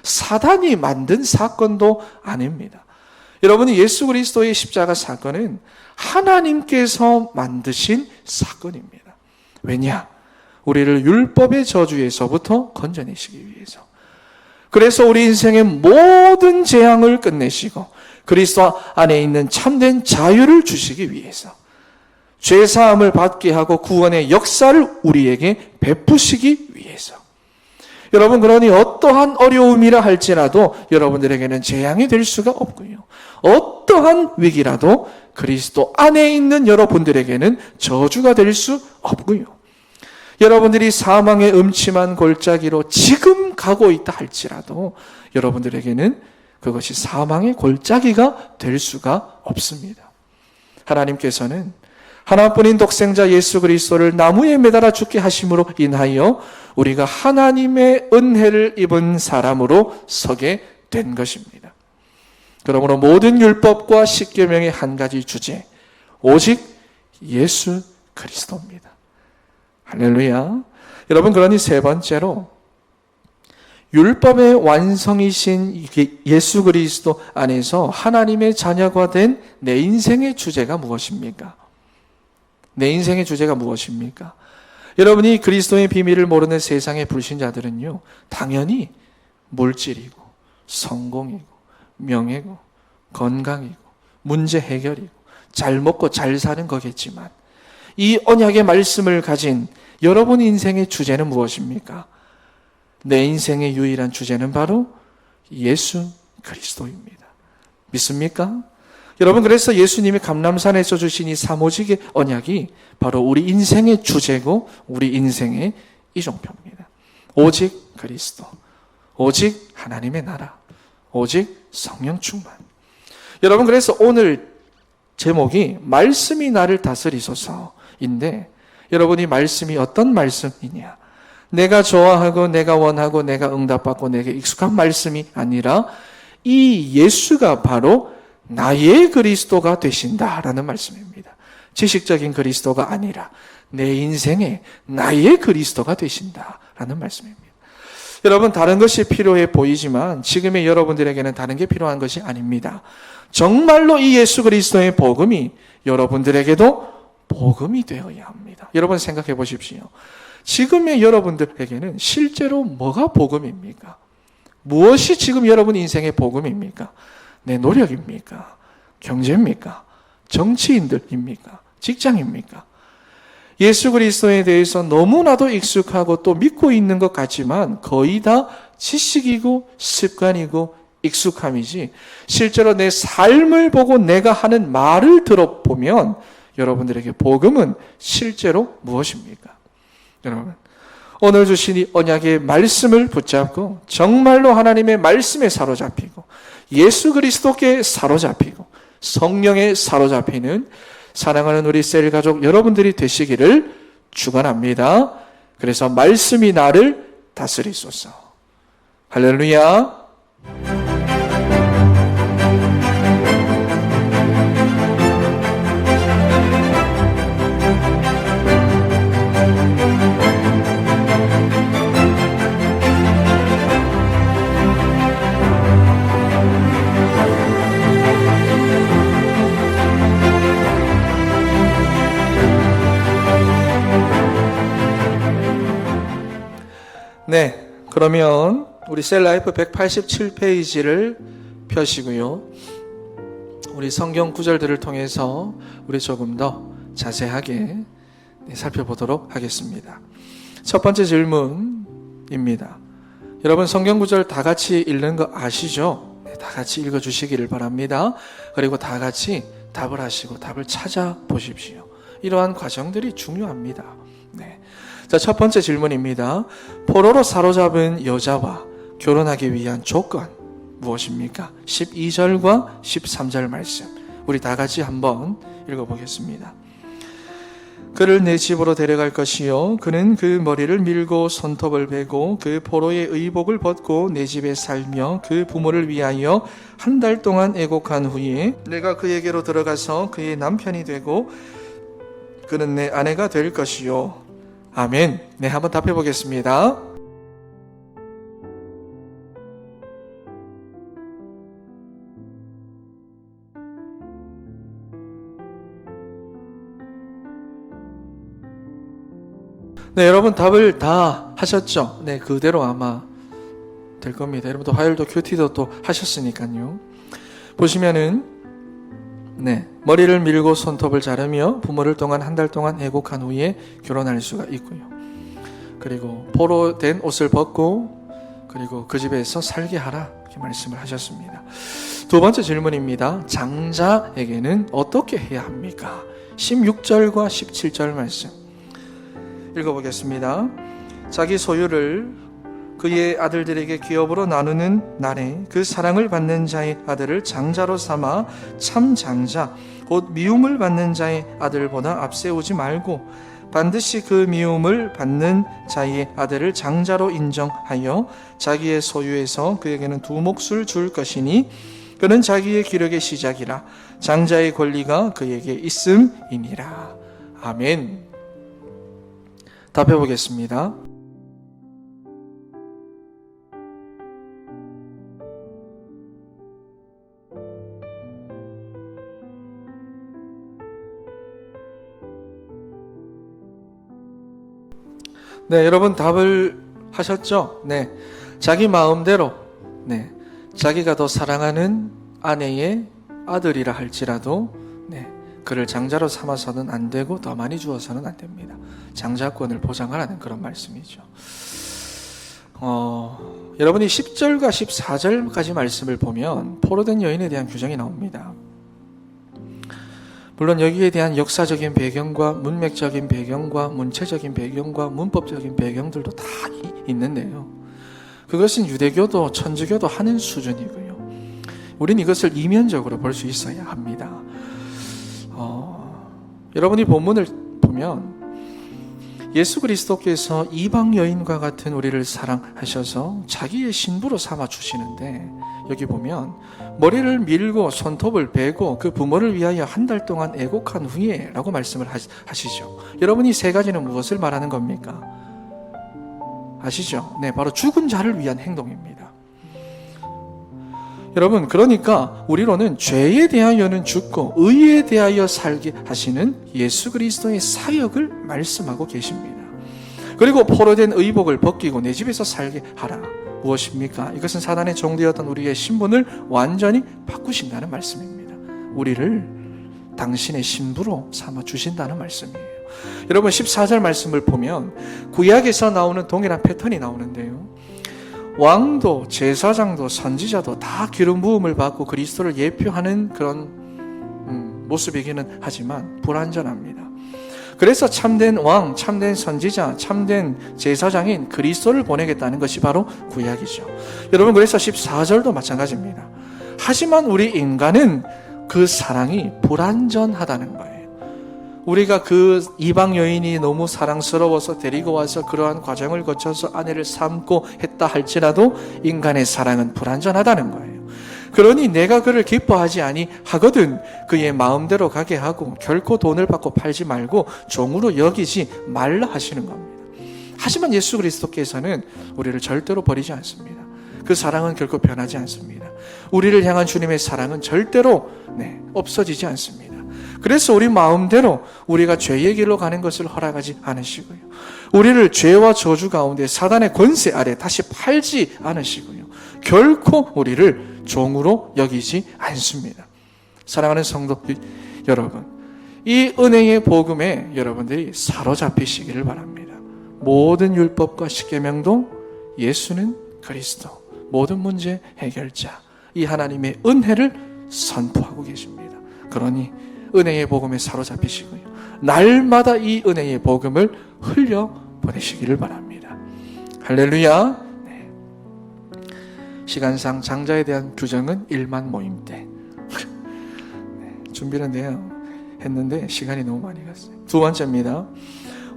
사단이 만든 사건도 아닙니다. 여러분이 예수 그리스도의 십자가 사건은 하나님께서 만드신 사건입니다. 왜냐? 우리를 율법의 저주에서부터 건져내시기 위해서. 그래서 우리 인생의 모든 재앙을 끝내시고 그리스도 안에 있는 참된 자유를 주시기 위해서, 죄사함을 받게 하고 구원의 역사를 우리에게 베푸시기 위해서. 여러분, 그러니 어떠한 어려움이라 할지라도 여러분들에게는 재앙이 될 수가 없고요, 어떠한 위기라도 그리스도 안에 있는 여러분들에게는 저주가 될 수 없고요, 여러분들이 사망의 음침한 골짜기로 지금 가고 있다 할지라도 여러분들에게는 그것이 사망의 골짜기가 될 수가 없습니다. 하나님께서는 하나뿐인 독생자 예수 그리스도를 나무에 매달아 죽게 하심으로 인하여 우리가 하나님의 은혜를 입은 사람으로 서게 된 것입니다. 그러므로 모든 율법과 십계명의 한 가지 주제, 오직 예수 그리스도입니다. 할렐루야. 여러분, 그러니 세 번째로 율법의 완성이신 예수 그리스도 안에서 하나님의 자녀가 된 내 인생의 주제가 무엇입니까? 내 인생의 주제가 무엇입니까? 여러분이 그리스도의 비밀을 모르는 세상의 불신자들은요, 당연히 물질이고 성공이고 명예고 건강이고 문제 해결이고 잘 먹고 잘 사는 거겠지만, 이 언약의 말씀을 가진 여러분 인생의 주제는 무엇입니까? 내 인생의 유일한 주제는 바로 예수 그리스도입니다. 믿습니까? 여러분, 그래서 예수님이 감람산에서 주신 이 사모직의 언약이 바로 우리 인생의 주제고 우리 인생의 이종표입니다. 오직 그리스도, 오직 하나님의 나라, 오직 성령 충만. 여러분, 그래서 오늘 제목이 말씀이 나를 다스리소서인데, 여러분이 말씀이 어떤 말씀이냐? 내가 좋아하고 내가 원하고 내가 응답받고 내게 익숙한 말씀이 아니라 이 예수가 바로 나의 그리스도가 되신다라는 말씀입니다. 지식적인 그리스도가 아니라 내 인생에 나의 그리스도가 되신다라는 말씀입니다. 여러분, 다른 것이 필요해 보이지만 지금의 여러분들에게는 다른 게 필요한 것이 아닙니다. 정말로 이 예수 그리스도의 복음이 여러분들에게도 복음이 되어야 합니다. 여러분, 생각해 보십시오. 지금의 여러분들에게는 실제로 뭐가 복음입니까? 무엇이 지금 여러분 인생의 복음입니까? 내 노력입니까? 경제입니까? 정치인들입니까? 직장입니까? 예수 그리스도에 대해서 너무나도 익숙하고 또 믿고 있는 것 같지만 거의 다 지식이고 습관이고 익숙함이지, 실제로 내 삶을 보고 내가 하는 말을 들어보면 여러분들에게 복음은 실제로 무엇입니까? 여러분, 오늘 주신 이 언약의 말씀을 붙잡고 정말로 하나님의 말씀에 사로잡히고 예수 그리스도께 사로잡히고 성령에 사로잡히는 사랑하는 우리 셀 가족 여러분들이 되시기를 축원합니다. 그래서 말씀이 나를 다스리소서. 할렐루야. 네, 그러면 우리 셀라이프 187페이지를 펴시고요. 우리 성경 구절들을 통해서 우리 조금 더 자세하게 살펴보도록 하겠습니다. 첫 번째 질문입니다. 여러분 성경 구절 다 같이 읽는 거 아시죠? 다 같이 읽어주시기를 바랍니다. 그리고 다 같이 답을 하시고 답을 찾아보십시오. 이러한 과정들이 중요합니다. 네. 자, 첫 번째 질문입니다. 포로로 사로잡은 여자와 결혼하기 위한 조건 무엇입니까? 12절과 13절 말씀 우리 다 같이 한번 읽어보겠습니다. 그를 내 집으로 데려갈 것이요 그는 그 머리를 밀고 손톱을 베고 그 포로의 의복을 벗고 내 집에 살며 그 부모를 위하여 한 달 동안 애곡한 후에 내가 그에게로 들어가서 그의 남편이 되고 그는 내 아내가 될 것이요. 아멘. 네, 한번 답해 보겠습니다. 네, 여러분 답을 다 하셨죠? 네, 그대로 아마 될 겁니다. 여러분도 화요일도 큐티도 또 하셨으니까요. 보시면은 네, 머리를 밀고 손톱을 자르며 부모를 동안 한 달 동안 애곡한 후에 결혼할 수가 있고요. 그리고 포로 된 옷을 벗고 그리고 그 집에서 살게 하라 이렇게 말씀을 하셨습니다. 두 번째 질문입니다. 장자에게는 어떻게 해야 합니까? 16절과 17절 말씀 읽어보겠습니다. 자기 소유를 그의 아들들에게 기업으로 나누는 날에 그 사랑을 받는 자의 아들을 장자로 삼아 참 장자 곧 미움을 받는 자의 아들보다 앞세우지 말고 반드시 그 미움을 받는 자의 아들을 장자로 인정하여 자기의 소유에서 그에게는 두 몫을 줄 것이니 그는 자기의 기력의 시작이라 장자의 권리가 그에게 있음이니라. 아멘. 답해 보겠습니다. 네, 여러분 답을 하셨죠? 네, 자기 마음대로 네, 자기가 더 사랑하는 아내의 아들이라 할지라도 네, 그를 장자로 삼아서는 안 되고 더 많이 주어서는 안 됩니다. 장자권을 보장하라는 그런 말씀이죠. 여러분이 10절과 14절까지 말씀을 보면 포로된 여인에 대한 규정이 나옵니다. 물론 여기에 대한 역사적인 배경과 문맥적인 배경과 문체적인 배경과 문법적인 배경들도 다 있는데요. 그것은 유대교도 천주교도 하는 수준이고요. 우린 이것을 이면적으로 볼 수 있어야 합니다. 여러분이 본문을 보면 예수 그리스도께서 이방 여인과 같은 우리를 사랑하셔서 자기의 신부로 삼아 주시는데 여기 보면 머리를 밀고 손톱을 베고 그 부모를 위하여 한 달 동안 애곡한 후에 라고 말씀을 하시죠. 여러분이 세 가지는 무엇을 말하는 겁니까? 아시죠? 네, 바로 죽은 자를 위한 행동입니다. 여러분, 그러니까 우리로는 죄에 대하여는 죽고 의에 대하여 살게 하시는 예수 그리스도의 사역을 말씀하고 계십니다. 그리고 포로된 의복을 벗기고 내 집에서 살게 하라. 무엇입니까? 이것은 사단의 종되었던 우리의 신분을 완전히 바꾸신다는 말씀입니다. 우리를 당신의 신부로 삼아 주신다는 말씀이에요. 여러분 14절 말씀을 보면 구약에서 나오는 동일한 패턴이 나오는데요. 왕도 제사장도 선지자도 다 기름 부음을 받고 그리스도를 예표하는 그런 모습이기는 하지만 불완전합니다. 그래서 참된 왕, 참된 선지자, 참된 제사장인 그리스도를 보내겠다는 것이 바로 구약이죠. 여러분 그래서 14절도 마찬가지입니다. 하지만 우리 인간은 그 사랑이 불완전하다는 거예요. 우리가 그 이방 여인이 너무 사랑스러워서 데리고 와서 그러한 과정을 거쳐서 아내를 삼고 했다 할지라도 인간의 사랑은 불완전하다는 거예요. 그러니 내가 그를 기뻐하지 아니하거든 그의 마음대로 가게 하고 결코 돈을 받고 팔지 말고 종으로 여기지 말라 하시는 겁니다. 하지만 예수 그리스도께서는 우리를 절대로 버리지 않습니다. 그 사랑은 결코 변하지 않습니다. 우리를 향한 주님의 사랑은 절대로 없어지지 않습니다. 그래서 우리 마음대로 우리가 죄의 길로 가는 것을 허락하지 않으시고요. 우리를 죄와 저주 가운데 사단의 권세 아래 다시 팔지 않으시고요. 결코 우리를 종으로 여기지 않습니다. 사랑하는 성도 여러분, 이 은혜의 복음에 여러분들이 사로잡히시기를 바랍니다. 모든 율법과 십계명도 예수는 그리스도, 모든 문제 해결자, 이 하나님의 은혜를 선포하고 계십니다. 그러니 은혜의 복음에 사로잡히시고요. 날마다 이 은혜의 복음을 흘려보내시기를 바랍니다. 할렐루야. 네. 시간상 장자에 대한 규정은 1만 모임때. 네, 준비는 했는데 시간이 너무 많이 갔어요. 두 번째입니다.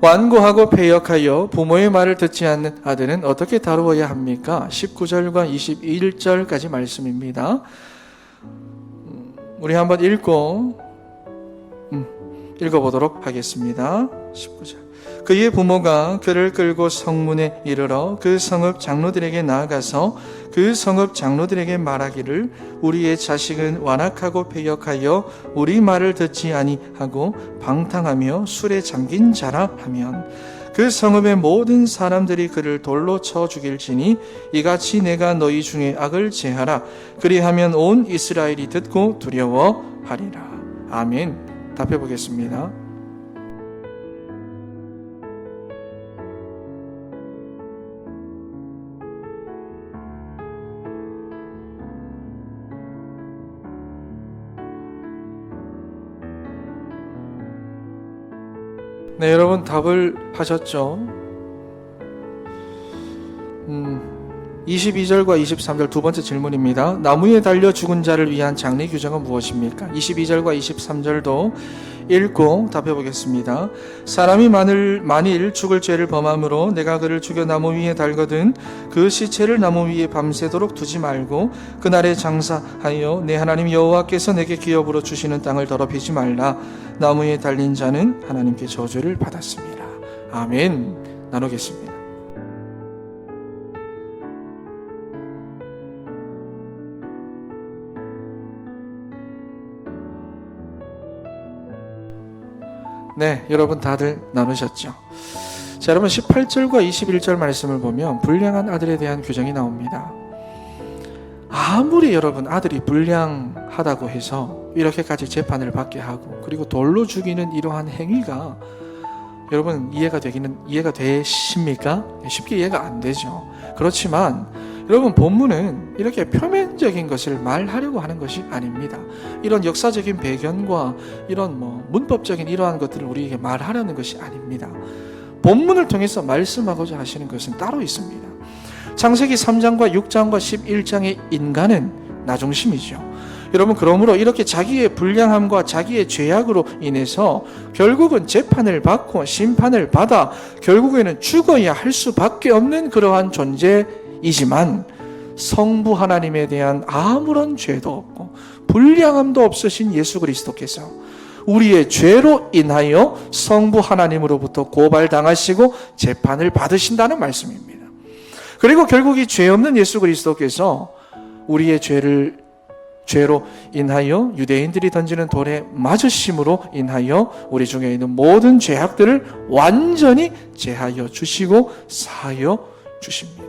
완고하고 패역하여 부모의 말을 듣지 않는 아들은 어떻게 다루어야 합니까? 19절과 21절까지 말씀입니다. 우리 한번 읽어보도록 하겠습니다. 19절. 그의 부모가 그를 끌고 성문에 이르러 그 성읍 장로들에게 나아가서 그 성읍 장로들에게 말하기를 우리의 자식은 완악하고 패역하여 우리 말을 듣지 아니하고 방탕하며 술에 잠긴 자라 하면 그 성읍의 모든 사람들이 그를 돌로 쳐 죽일지니 이같이 내가 너희 중에 악을 제하라. 그리하면 온 이스라엘이 듣고 두려워하리라. 아멘. 답해 보겠습니다. 네, 여러분 답을 하셨죠? 22절과 23절 두 번째 질문입니다. 나무에 달려 죽은 자를 위한 장례 규정은 무엇입니까? 22절과 23절도 읽고 답해 보겠습니다. 사람이 만일 죽을 죄를 범함으로 내가 그를 죽여 나무 위에 달거든 그 시체를 나무 위에 밤새도록 두지 말고 그날에 장사하여 내 하나님 여호와께서 내게 기업으로 주시는 땅을 더럽히지 말라. 나무에 달린 자는 하나님께 저주를 받았습니다. 아멘. 나누겠습니다. 네, 여러분 다들 나누셨죠? 자, 여러분 18절과 21절 말씀을 보면 불량한 아들에 대한 규정이 나옵니다. 아무리 여러분 아들이 불량하다고 해서 이렇게까지 재판을 받게 하고 그리고 돌로 죽이는 이러한 행위가 여러분 이해가 되십니까? 쉽게 이해가 안 되죠. 그렇지만 여러분 본문은 이렇게 표면적인 것을 말하려고 하는 것이 아닙니다. 이런 역사적인 배경과 이런 문법적인 이러한 것들을 우리에게 말하려는 것이 아닙니다. 본문을 통해서 말씀하고자 하시는 것은 따로 있습니다. 창세기 3장과 6장과 11장의 인간은 나중심이죠. 여러분 그러므로 이렇게 자기의 불량함과 자기의 죄악으로 인해서 결국은 재판을 받고 심판을 받아 결국에는 죽어야 할 수밖에 없는 그러한 존재이지만 성부 하나님에 대한 아무런 죄도 없고 불량함도 없으신 예수 그리스도께서 우리의 죄로 인하여 성부 하나님으로부터 고발당하시고 재판을 받으신다는 말씀입니다. 그리고 결국 이 죄 없는 예수 그리스도께서 우리의 죄로 인하여 유대인들이 던지는 돌에 맞으심으로 인하여 우리 중에 있는 모든 죄악들을 완전히 제하여 주시고 사하여 주십니다.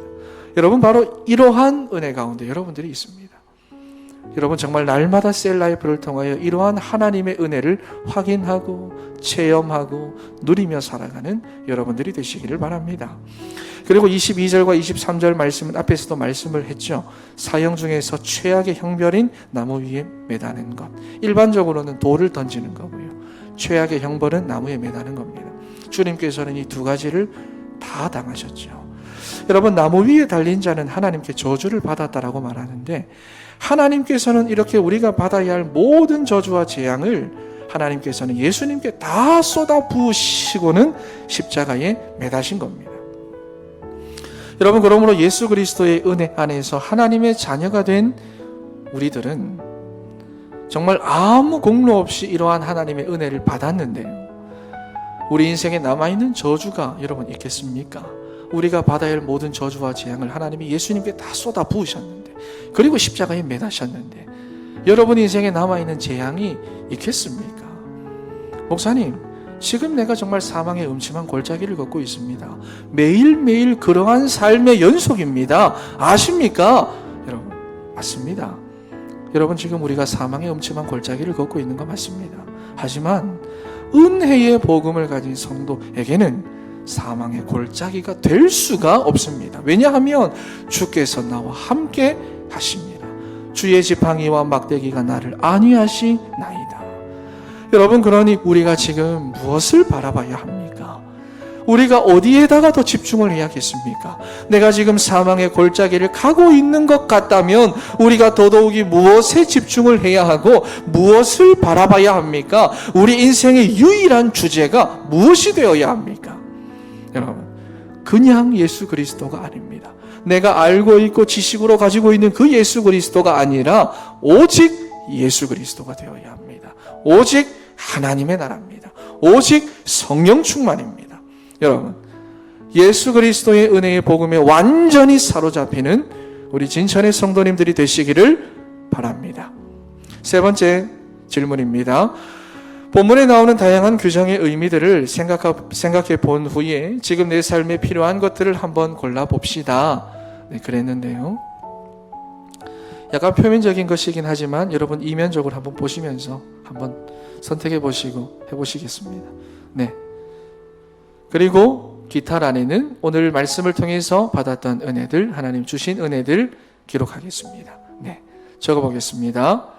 여러분 바로 이러한 은혜 가운데 여러분들이 있습니다. 여러분 정말 날마다 셀라이프를 통하여 이러한 하나님의 은혜를 확인하고 체험하고 누리며 살아가는 여러분들이 되시기를 바랍니다. 그리고 22절과 23절 말씀은 앞에서도 말씀을 했죠. 사형 중에서 최악의 형벌인 나무 위에 매다는 것. 일반적으로는 돌을 던지는 거고요. 최악의 형벌은 나무에 매다는 겁니다. 주님께서는 이 두 가지를 다 당하셨죠. 여러분 나무 위에 달린 자는 하나님께 저주를 받았다라고 말하는데 하나님께서는 이렇게 우리가 받아야 할 모든 저주와 재앙을 하나님께서는 예수님께 다 쏟아 부으시고는 십자가에 매다신 겁니다. 여러분 그러므로 예수 그리스도의 은혜 안에서 하나님의 자녀가 된 우리들은 정말 아무 공로 없이 이러한 하나님의 은혜를 받았는데요. 우리 인생에 남아있는 저주가 여러분 있겠습니까? 우리가 받아야 할 모든 저주와 재앙을 하나님이 예수님께 다 쏟아 부으셨는데 그리고 십자가에 매다셨는데 여러분 인생에 남아있는 재앙이 있겠습니까? 목사님, 지금 내가 정말 사망의 음침한 골짜기를 걷고 있습니다. 매일매일 그러한 삶의 연속입니다. 아십니까? 여러분, 맞습니다. 여러분, 지금 우리가 사망의 음침한 골짜기를 걷고 있는 거 맞습니다. 하지만 은혜의 복음을 가진 성도에게는 사망의 골짜기가 될 수가 없습니다. 왜냐하면 주께서 나와 함께 하십니다. 주의 지팡이와 막대기가 나를 안위하시나이다. 여러분, 그러니 우리가 지금 무엇을 바라봐야 합니까? 우리가 어디에다가 더 집중을 해야겠습니까? 내가 지금 사망의 골짜기를 가고 있는 것 같다면 우리가 더더욱이 무엇에 집중을 해야 하고 무엇을 바라봐야 합니까? 우리 인생의 유일한 주제가 무엇이 되어야 합니까? 여러분, 그냥 예수 그리스도가 아닙니다. 내가 알고 있고 지식으로 가지고 있는 그 예수 그리스도가 아니라 오직 예수 그리스도가 되어야 합니다. 오직 하나님의 나라입니다. 오직 성령 충만입니다. 여러분, 예수 그리스도의 은혜의 복음에 완전히 사로잡히는 우리 진천의 성도님들이 되시기를 바랍니다. 세 번째 질문입니다. 본문에 나오는 다양한 규정의 의미들을 생각해 본 후에 지금 내 삶에 필요한 것들을 한번 골라봅시다. 네, 그랬는데요. 약간 표면적인 것이긴 하지만 여러분 이면적으로 한번 보시면서 한번 선택해 보시고 해보시겠습니다. 네. 그리고 기타란에는 오늘 말씀을 통해서 받았던 은혜들, 하나님 주신 은혜들 기록하겠습니다. 네. 적어보겠습니다.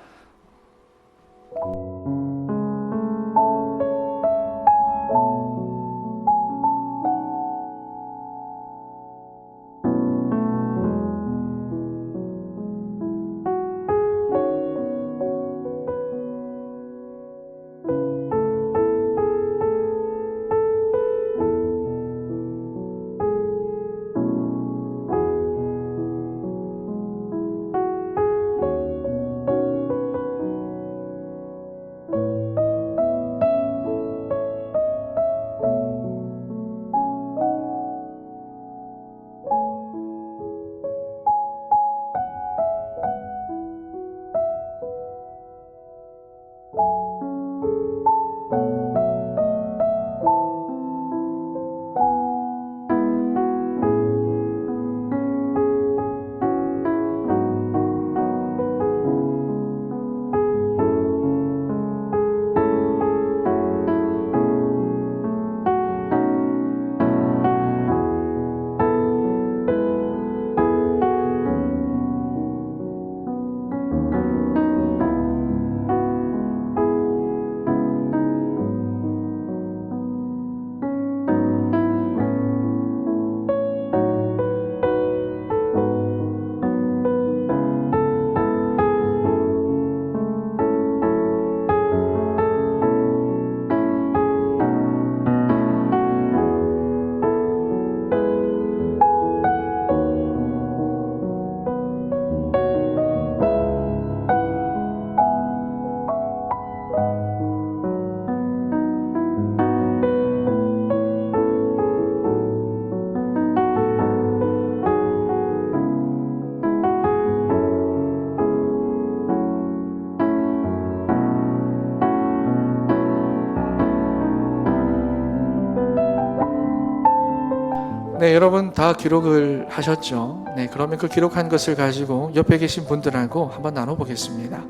네, 여러분 다 기록을 하셨죠? 네, 그러면 그 기록한 것을 가지고 옆에 계신 분들하고 한번 나눠보겠습니다.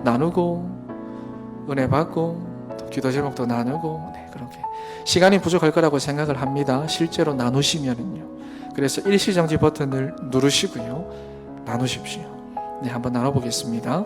나누고, 은혜 받고, 또 기도 제목도 나누고, 네, 그렇게. 시간이 부족할 거라고 생각을 합니다. 실제로 나누시면은요. 그래서 일시정지 버튼을 누르시고요. 나누십시오. 네, 한번 나눠보겠습니다.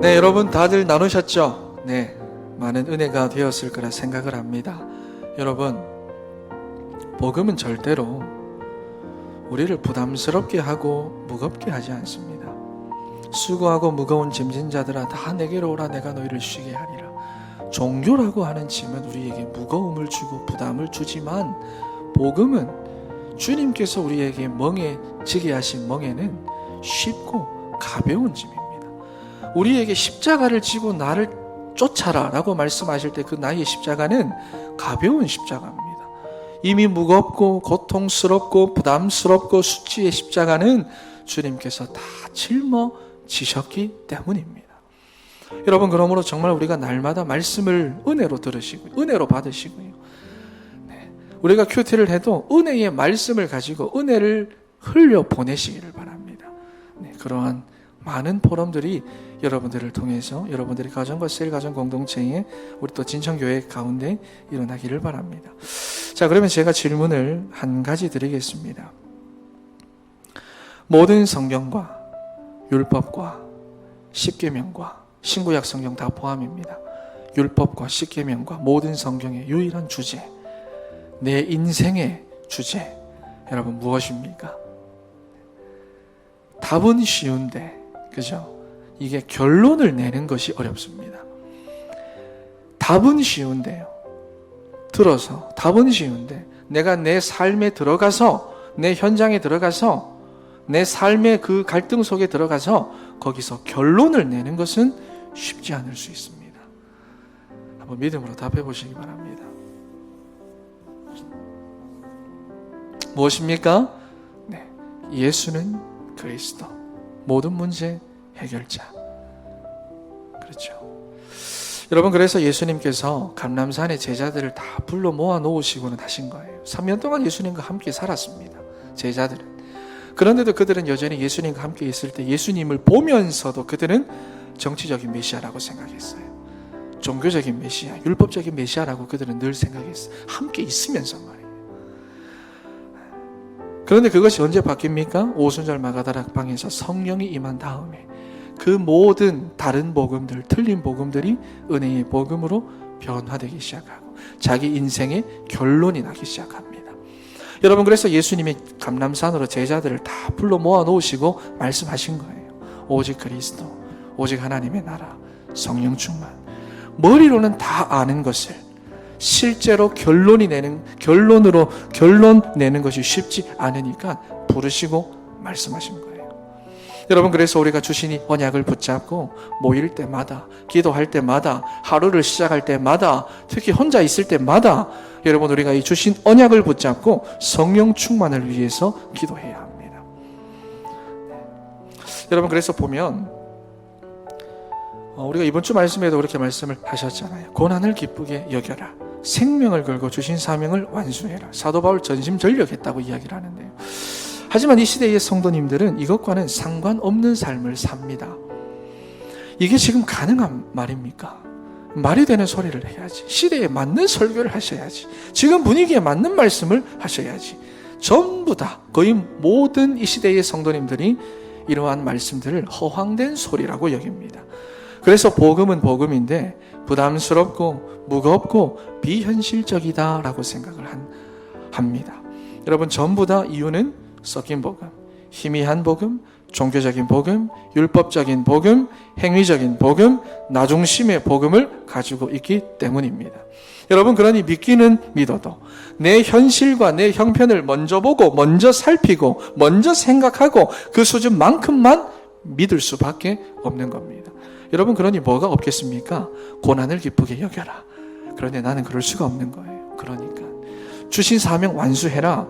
네, 여러분 다들 나누셨죠? 네, 많은 은혜가 되었을 거라 생각을 합니다. 여러분, 복음은 절대로 우리를 부담스럽게 하고 무겁게 하지 않습니다. 수고하고 무거운 짐진 자들아 다 내게로 오라, 내가 너희를 쉬게 하리라. 종교라고 하는 짐은 우리에게 무거움을 주고 부담을 주지만, 복음은 주님께서 우리에게 지게 하신 멍에는 쉽고 가벼운 짐입니다. 우리에게 십자가를 지고 나를 쫓아라 라고 말씀하실 때 그 나의 십자가는 가벼운 십자가입니다. 이미 무겁고 고통스럽고 부담스럽고 수치의 십자가는 주님께서 다 짊어지셨기 때문입니다. 여러분, 그러므로 정말 우리가 날마다 말씀을 은혜로 들으시고 은혜로 받으시고요, 우리가 큐티를 해도 은혜의 말씀을 가지고 은혜를 흘려 보내시기를 바랍니다. 그러한 많은 포럼들이 여러분들을 통해서 여러분들의 가정과 셀 가정 공동체에 우리 또 진천교회 가운데 일어나기를 바랍니다. 자, 그러면 제가 질문을 한 가지 드리겠습니다. 모든 성경과 율법과 십계명과 신구약 성경 다 포함입니다. 율법과 십계명과 모든 성경의 유일한 주제, 내 인생의 주제, 여러분 무엇입니까? 답은 쉬운데, 그죠? 이게 결론을 내는 것이 어렵습니다. 답은 쉬운데요. 답은 쉬운데 내가 내 삶에 들어가서, 내 현장에 들어가서, 내 삶의 그 갈등 속에 들어가서 거기서 결론을 내는 것은 쉽지 않을 수 있습니다. 한번 믿음으로 답해 보시기 바랍니다. 무엇입니까? 네, 예수는 그리스도, 모든 문제 해결자. 그렇죠. 여러분, 그래서 예수님께서 감람산에 제자들을 다 불러 모아 놓으시고는 하신 거예요. 3년 동안 예수님과 함께 살았습니다, 제자들은. 그런데도 그들은 여전히 예수님과 함께 있을 때 예수님을 보면서도 그들은 정치적인 메시아라고 생각했어요. 종교적인 메시아, 율법적인 메시아라고 그들은 늘 생각했어요. 함께 있으면서 말이에요. 그런데 그것이 언제 바뀝니까? 오순절 마가다락방에서 성령이 임한 다음에 그 모든 다른 복음들, 틀린 복음들이 은혜의 복음으로 변화되기 시작하고 자기 인생의 결론이 나기 시작합니다. 여러분, 그래서 예수님이 감람산으로 제자들을 다 불러 모아 놓으시고 말씀하신 거예요. 오직 그리스도, 오직 하나님의 나라, 성령 충만. 머리로는 다 아는 것을 실제로 결론 내는 것이 쉽지 않으니까 부르시고 말씀하신 거예요. 여러분, 그래서 우리가 주신 이 언약을 붙잡고 모일 때마다, 기도할 때마다, 하루를 시작할 때마다, 특히 혼자 있을 때마다 여러분, 우리가 이 주신 언약을 붙잡고 성령 충만을 위해서 기도해야 합니다. 여러분, 그래서 보면 우리가 이번 주 말씀에도 그렇게 말씀을 하셨잖아요. 고난을 기쁘게 여겨라, 생명을 걸고 주신 사명을 완수해라. 사도 바울 전심전력했다고 이야기를 하는데요. 하지만 이 시대의 성도님들은 이것과는 상관없는 삶을 삽니다. 이게 지금 가능한 말입니까? 말이 되는 소리를 해야지. 시대에 맞는 설교를 하셔야지. 지금 분위기에 맞는 말씀을 하셔야지. 전부 다, 거의 모든 이 시대의 성도님들이 이러한 말씀들을 허황된 소리라고 여깁니다. 그래서 복음은 복음인데 부담스럽고 무겁고 비현실적이다라고 생각을 합니다. 여러분, 전부 다 이유는 섞인 복음, 희미한 복음, 종교적인 복음, 율법적인 복음, 행위적인 복음, 나중심의 복음을 가지고 있기 때문입니다. 여러분, 그러니 믿기는 믿어도 내 현실과 내 형편을 먼저 보고 먼저 살피고 먼저 생각하고 그 수준만큼만 믿을 수밖에 없는 겁니다. 여러분, 그러니 뭐가 없겠습니까? 고난을 기쁘게 여겨라. 그런데 나는 그럴 수가 없는 거예요. 그러니까 주신 사명 완수해라.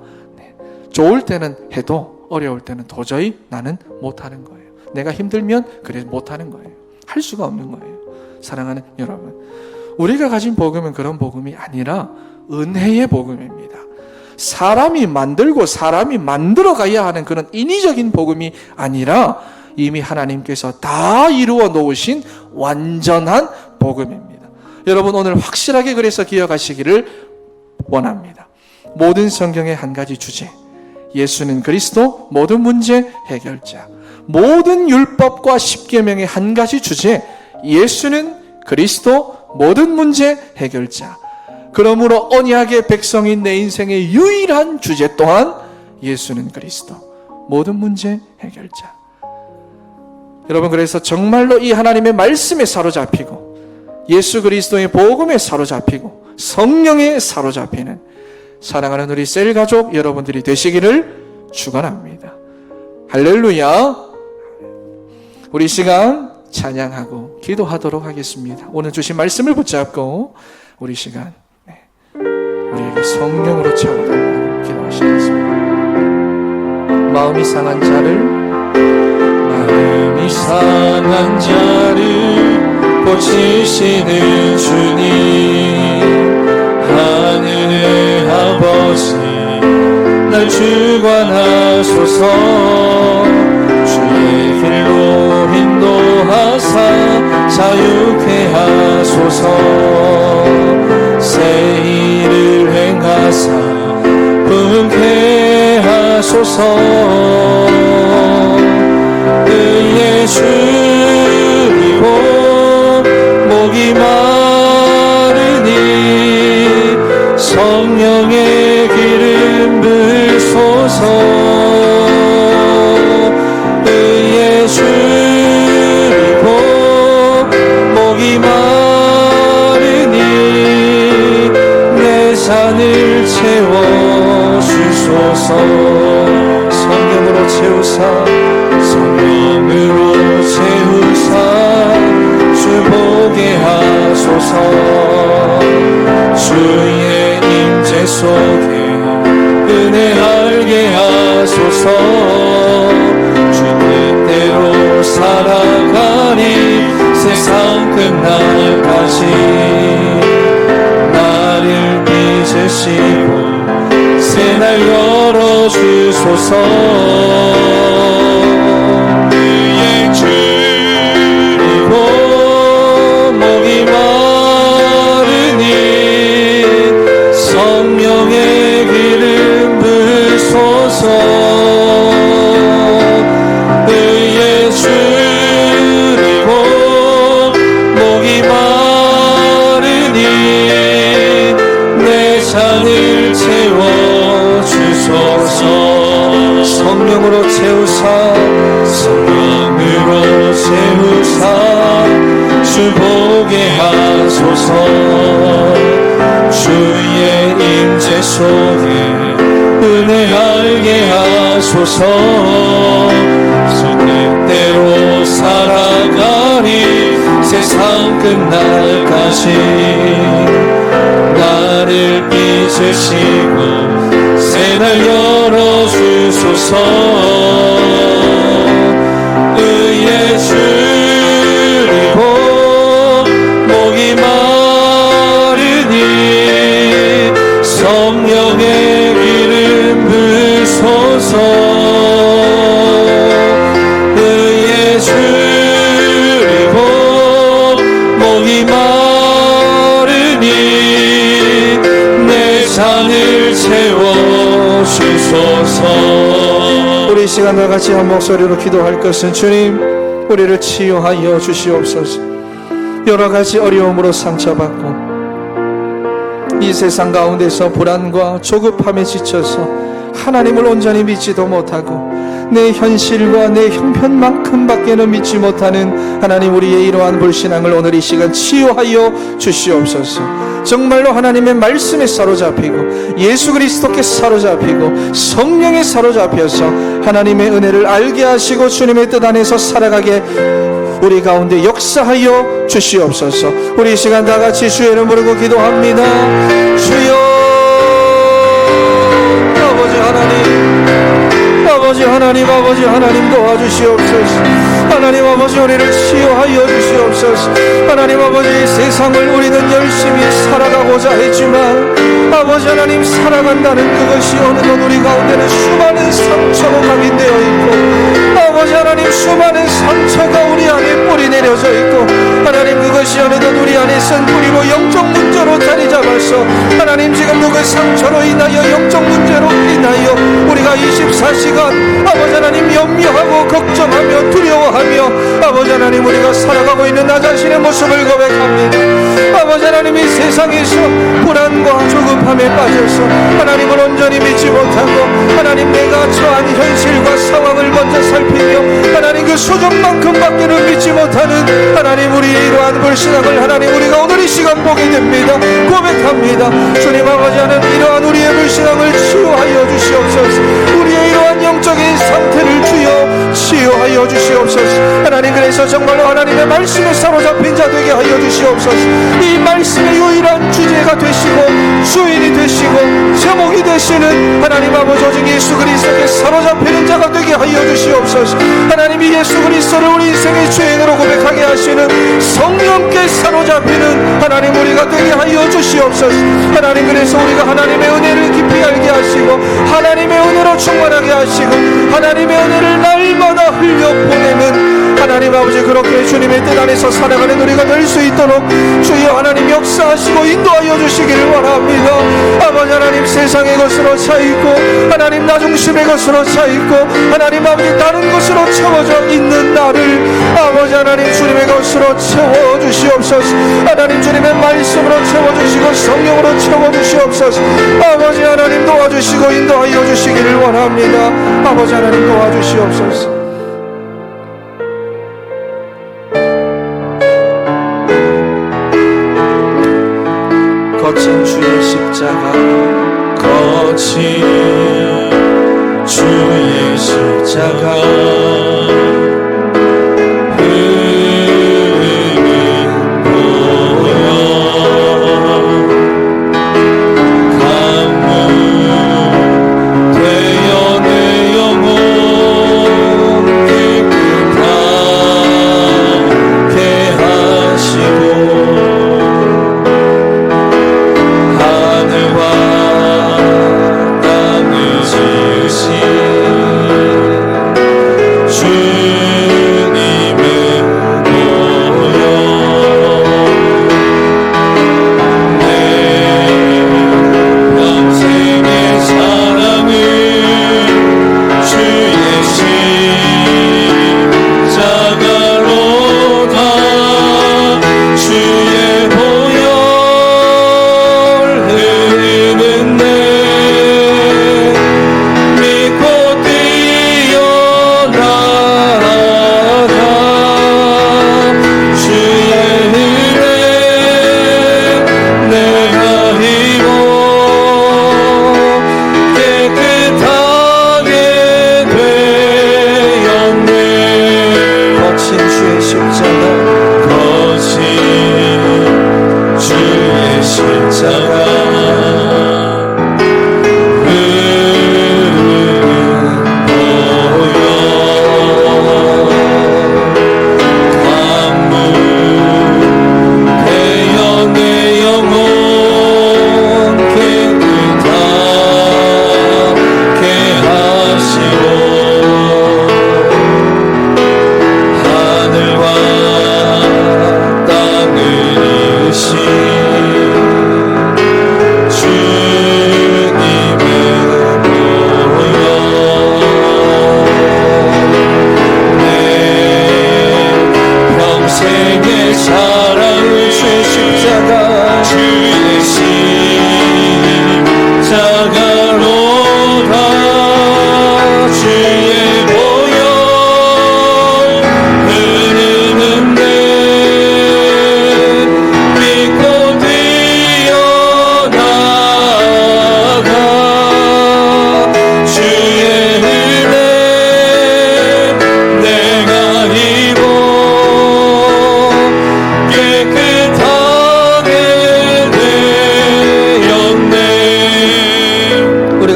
좋을 때는 해도 어려울 때는 도저히 나는 못하는 거예요. 내가 힘들면 그래 못하는 거예요. 할 수가 없는 거예요. 사랑하는 여러분, 우리가 가진 복음은 그런 복음이 아니라 은혜의 복음입니다. 사람이 만들고 사람이 만들어 가야 하는 그런 인위적인 복음이 아니라 이미 하나님께서 다 이루어 놓으신 완전한 복음입니다. 여러분, 오늘 확실하게 그래서 기억하시기를 원합니다. 모든 성경의 한 가지 주제, 예수는 그리스도, 모든 문제 해결자. 모든 율법과 십계명의 한 가지 주제, 예수는 그리스도, 모든 문제 해결자. 그러므로 언약의 백성인 내 인생의 유일한 주제 또한 예수는 그리스도, 모든 문제 해결자. 여러분, 그래서 정말로 이 하나님의 말씀에 사로잡히고 예수 그리스도의 복음에 사로잡히고 성령에 사로잡히는 사랑하는 우리 셀 가족 여러분들이 되시기를 축원합니다. 할렐루야. 우리 시간 찬양하고 기도하도록 하겠습니다. 오늘 주신 말씀을 붙잡고 우리 시간 우리에게 성령으로 채워달라고 기도하시겠습니다. 마음이 상한 자를 고치시는 주님, 하늘의 아버지 날 주관하소서. 주의 길로 인도하사 자유케 하소서. 새 일을 행하사 부흥케 하소서. 의의 주이고 목이 마르니 성령의 기름 부으소서. 의의 주이고 목이 마르니 내 잔을 채워주소서. 성령으로 채우사 주 보게 하소서. 주의 임재 속에 은혜 알게 하소서. 주 뜻대로 살아가니 세상 끝날까지 나를 빚으시고 새날 열어주소서. 의의 주이고 목이 마르니 성령의 기름 부으소서. 의의 주이고 목이 마르니 내 잔을 채워주소서. 성령으로 채우사 성령으로 채우사 주 보게 하소서. 주의 임재 속에 은혜 알게 하소서. 주 뜻대로 살아가니 세상 끝날까지 나를 빚으시고 새날 열어주소서. 의의 주이고 목이 마르니 성령의 기름 부으소서. 의의 주이고 목이 마르니 내 잔을 채워주소서. 우리 시간 다 같이 한 목소리로 기도할 것은 주님, 우리를 치유하여 주시옵소서. 여러 가지 어려움으로 상처받고 이 세상 가운데서 불안과 조급함에 지쳐서 하나님을 온전히 믿지도 못하고 내 현실과 내 형편만큼밖에는 믿지 못하는 하나님, 우리의 이러한 불신앙을 오늘 이 시간 치유하여 주시옵소서. 정말로 하나님의 말씀에 사로잡히고 예수 그리스도께 사로잡히고 성령에 사로잡혀서 하나님의 은혜를 알게 하시고 주님의 뜻 안에서 살아가게 우리 가운데 역사하여 주시옵소서. 우리 이 시간 다 같이 주의 이름 부르고 기도합니다. 주여, 아버지 하나님, 아버지 하나님 도와주시옵소서. 하나님 아버지, 우리를 치유하여 주시옵소서. 하나님 아버지, 세상을 우리는 열심히 살아가고자 했지만 아버지 하나님, 살아간다는 그것이 어느덧 우리 가운데는 수많은 상처로 각인되어 있고 아버지 하나님, 수많은 상처가 우리 안에 뿌리 내려져 있고 하나님, 그것이 어느덧 우리 안에 선 뿌리로 영적 문제로 자리 잡아 주옵소서. 하나님 지금도 그 상처로 인하여 영적 문제로 인하여 우리가 24시간 아버지 하나님 염려하고 걱정하며 두려워하며 아버지 하나님 우리가 살아가고 있는 나 자신의 모습을 고백합니다. 아버지 하나님 이 세상에서 불안과 조급함에 빠져서 하나님을 온전히 믿지 못하고 하나님 내가 처한 현실과 상황을 먼저 살피며 하나님 그 수준만큼밖에는 믿지 못하는 하나님 우리의 이러한 불신앙을 하나님 우리가 오늘 이 시간 보게 됩니다. 고백합니다. 주님 아버지 하나님 이러한 우리의 불신앙을 치유하여 주시옵소서. 우리의 이러한 영적인 상태를 주여 치유하여 주시옵소서. 하나님 그래서 정말로 하나님의 말씀에 사로잡힌 자 되게 하여 주시옵소서. 이 말씀의 유일한 주제가 되시고 주인이 되시고 제목이 되시는 하나님 아버지 오직 예수 그리스도께 사로잡히는 자가 되게 하여 주시옵소서. 하나님이 예수 그리스도를 우리 인생의 주인으로 고백하게 하시는 성령께 사로잡히는 하나님 우리가 되게 하여 주시옵소서. 하나님 그래서 우리가 하나님의 은혜를 깊이 알게 하시고 하나님의 은혜로 충만하게 하시고 하나님의 은혜를 날마다 흘려 보내는 하나님 아버지 그렇게 주님의 뜻 안에서 살아가는 우리가 될 수 있도록 주여 하나님 역사하시고 인도하여 주시기를 원합니다. 아버지 하나님 세상의 것으로 차있고 하나님 나 중심의 것으로 차있고 하나님 아버지 다른 것으로 채워져 있는 나를 아버지 하나님 주님의 것으로 채워주시옵소서. 하나님 주님의 말씀으로 채워주시고 성령으로 채워주시옵소서. 아버지 하나님 도와주시고 인도하여 주시기를 원합니다. 아버지 하나님 도와주시옵소서. 거친 주의 십자가 거친 주의 십자가 흐린 보혈 강물 되어 내 영혼 깨끗하게 하시고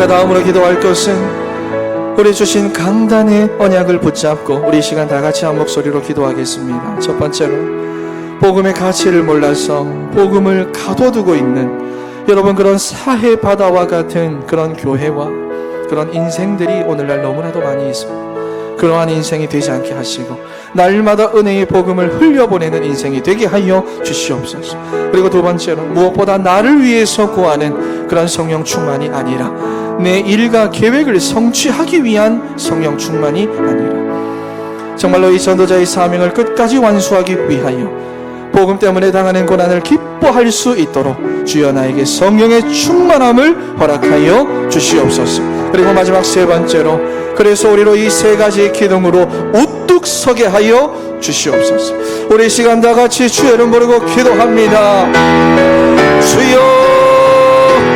다음으로 기도할 것은 우리 주신 강단의 언약을 붙잡고 우리 시간 다 같이 한 목소리로 기도하겠습니다. 첫 번째로 복음의 가치를 몰라서 복음을 가둬두고 있는 여러분 그런 사해 바다와 같은 그런 교회와 그런 인생들이 오늘날 너무나도 많이 있습니다. 그러한 인생이 되지 않게 하시고 날마다 은혜의 복음을 흘려보내는 인생이 되게 하여 주시옵소서. 그리고 두 번째로 무엇보다 나를 위해서 구하는 그런 성령 충만이 아니라 내 일과 계획을 성취하기 위한 성령 충만이 아니라 정말로 이 전도자의 사명을 끝까지 완수하기 위하여 복음 때문에 당하는 고난을 기뻐할 수 있도록 주여 나에게 성령의 충만함을 허락하여 주시옵소서. 그리고 마지막 세 번째로 그래서 우리로 이 세 가지의 기둥으로 우뚝 서게 하여 주시옵소서. 우리 시간 다 같이 주의 이름 부르고 기도합니다. 주여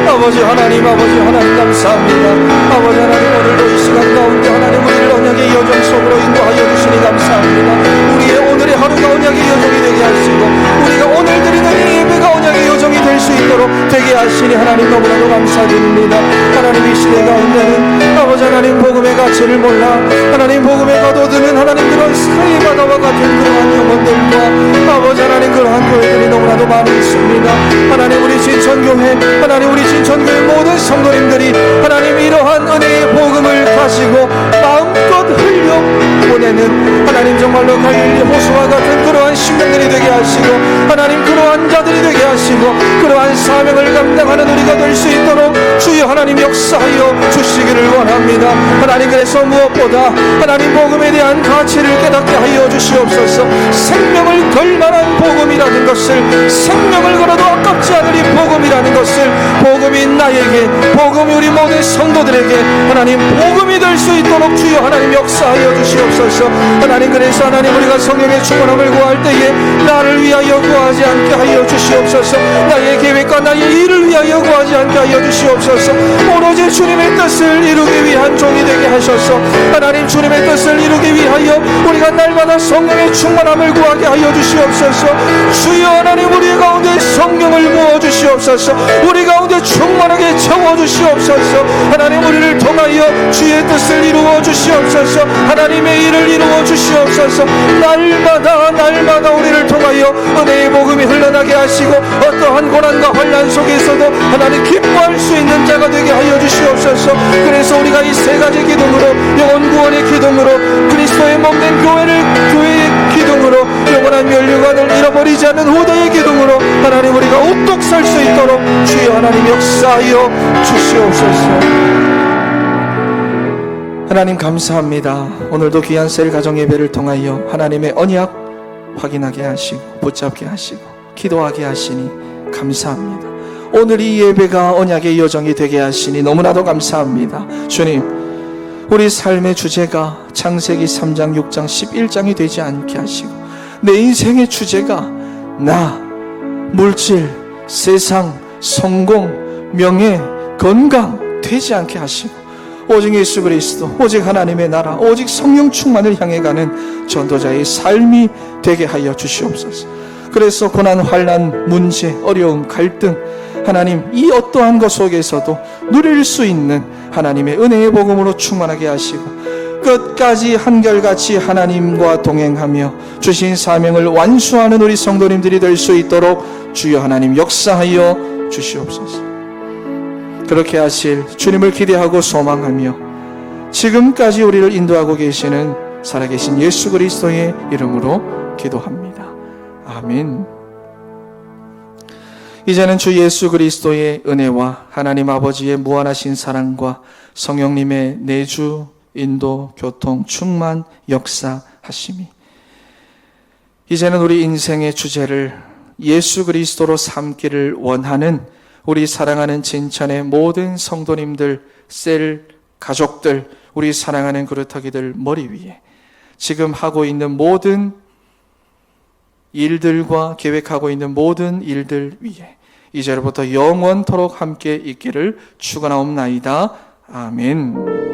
아버지 하나님 감사합니다. 아버지 하나님 오늘도 이 시간 가운데 하나님 우리를 언약의 여정 속으로 인도하여 주시니 감사합니다. 우리의 오늘의 하루가 언약의 여정이 되게 하시고 우리가 오늘 드리는 이 예배가 언약의 여정이 될 수 있도록 되게 하시니 하나님 너무나도 감사드립니다. 하나님 이 시대 가운데는 아버지 하나님 복음의 가치를 몰라 하나님 복음에 가둬드는 하나님 그런 스카이 바다와 같은 그러한 영혼들과 아버지 하나님 그러한 교회들이 너무나도 많이 있습니다. 하나님 우리 진천교회 하나님 우리 진천교회 모든 성도님들이 하나님 이러한 은혜의 복음을 가지고 마음껏 흘려보내는 하나님 정말로 갈릴리 호수와 같은 그러한 심령들이 되게 하시고 하나님 그러한 자들이 되게 하시고 그러한 사명을 감당하는 우리가 될 수 있도록 주여 하나님 역사하여 주시기를 원합니다. 하나님 그래서 무엇보다 하나님 복음에 대한 가치를 깨닫게 하여 주시옵소서. 생명을 걸 만한 복음이라는 것을 생명을 걸어도 아깝지 않을 이 복음이라는 것을 복음이 나에게 복음이 우리 모든 성도들에게 하나님 복음이 될 수 있도록 주여 하나님 역사하여 주시옵소서. 하나님 그래서 하나님 우리가 성령의 충만함을 구할 때에 나를 위하여 구하지 않게 하여 주시옵소서. 나의 계획과 나의 일을 위하여 구하지 않게 하여 주시옵소서. 오로지 주님의 뜻을 이루기 위한 종이 되게 하셔서 하나님 주님의 뜻을 이루기 위하여 우리가 날마다 성령의 충만함을 구하게 하여 주시옵소서. 주여 하나님 우리 가운데 성령을 부어 주시옵소서. 우리 가운데 충만하게 채워 주시옵소서. 하나님 우리를 통하여 주의 뜻을 이루어 주시옵소서. 하나님의 일을 이루어 주시옵소서. 날마다 우리를 통하여 은혜의 복음이 흘러나게 하시고 어떠한 고난과 환난 속에서도 하나님 기뻐할 수 있는 자가 되게 하여 주시옵소서. 그래서 우리가 이 세 가지 기둥으로 영혼 구원의 기둥으로 그리스도의 몸된 교회의 기둥으로 영원한 멸류관을 잃어버리지 않는 후대의 기둥으로 하나님 우리가 우뚝 설 수 있도록 주여 하나님 역사하여 주시옵소서. 하나님 감사합니다. 오늘도 귀한 셀 가정 예배를 통하여 하나님의 언약 확인하게 하시고 붙잡게 하시고 기도하게 하시니 감사합니다. 오늘 이 예배가 언약의 여정이 되게 하시니 너무나도 감사합니다. 주님 우리 삶의 주제가 창세기 3장 6장 11장이 되지 않게 하시고 내 인생의 주제가 나, 물질, 세상, 성공, 명예, 건강 되지 않게 하시고 오직 예수 그리스도, 오직 하나님의 나라, 오직 성령 충만을 향해 가는 전도자의 삶이 되게 하여 주시옵소서. 그래서 고난, 환난, 문제, 어려움, 갈등 하나님 이 어떠한 것 속에서도 누릴 수 있는 하나님의 은혜의 복음으로 충만하게 하시고 끝까지 한결같이 하나님과 동행하며 주신 사명을 완수하는 우리 성도님들이 될 수 있도록 주여 하나님 역사하여 주시옵소서. 그렇게 하실 주님을 기대하고 소망하며 지금까지 우리를 인도하고 계시는 살아계신 예수 그리스도의 이름으로 기도합니다. 아멘. 이제는 주 예수 그리스도의 은혜와 하나님 아버지의 무한하신 사랑과 성령님의 내주, 인도, 교통, 충만, 역사하심이 이제는 우리 인생의 주제를 예수 그리스도로 삼기를 원하는 우리 사랑하는 진천의 모든 성도님들, 셀 가족들, 우리 사랑하는 그루터기들 머리 위에 지금 하고 있는 모든 일들과 계획하고 있는 모든 일들 위에 이제로부터 영원토록 함께 있기를 축원하옵나이다. 아멘.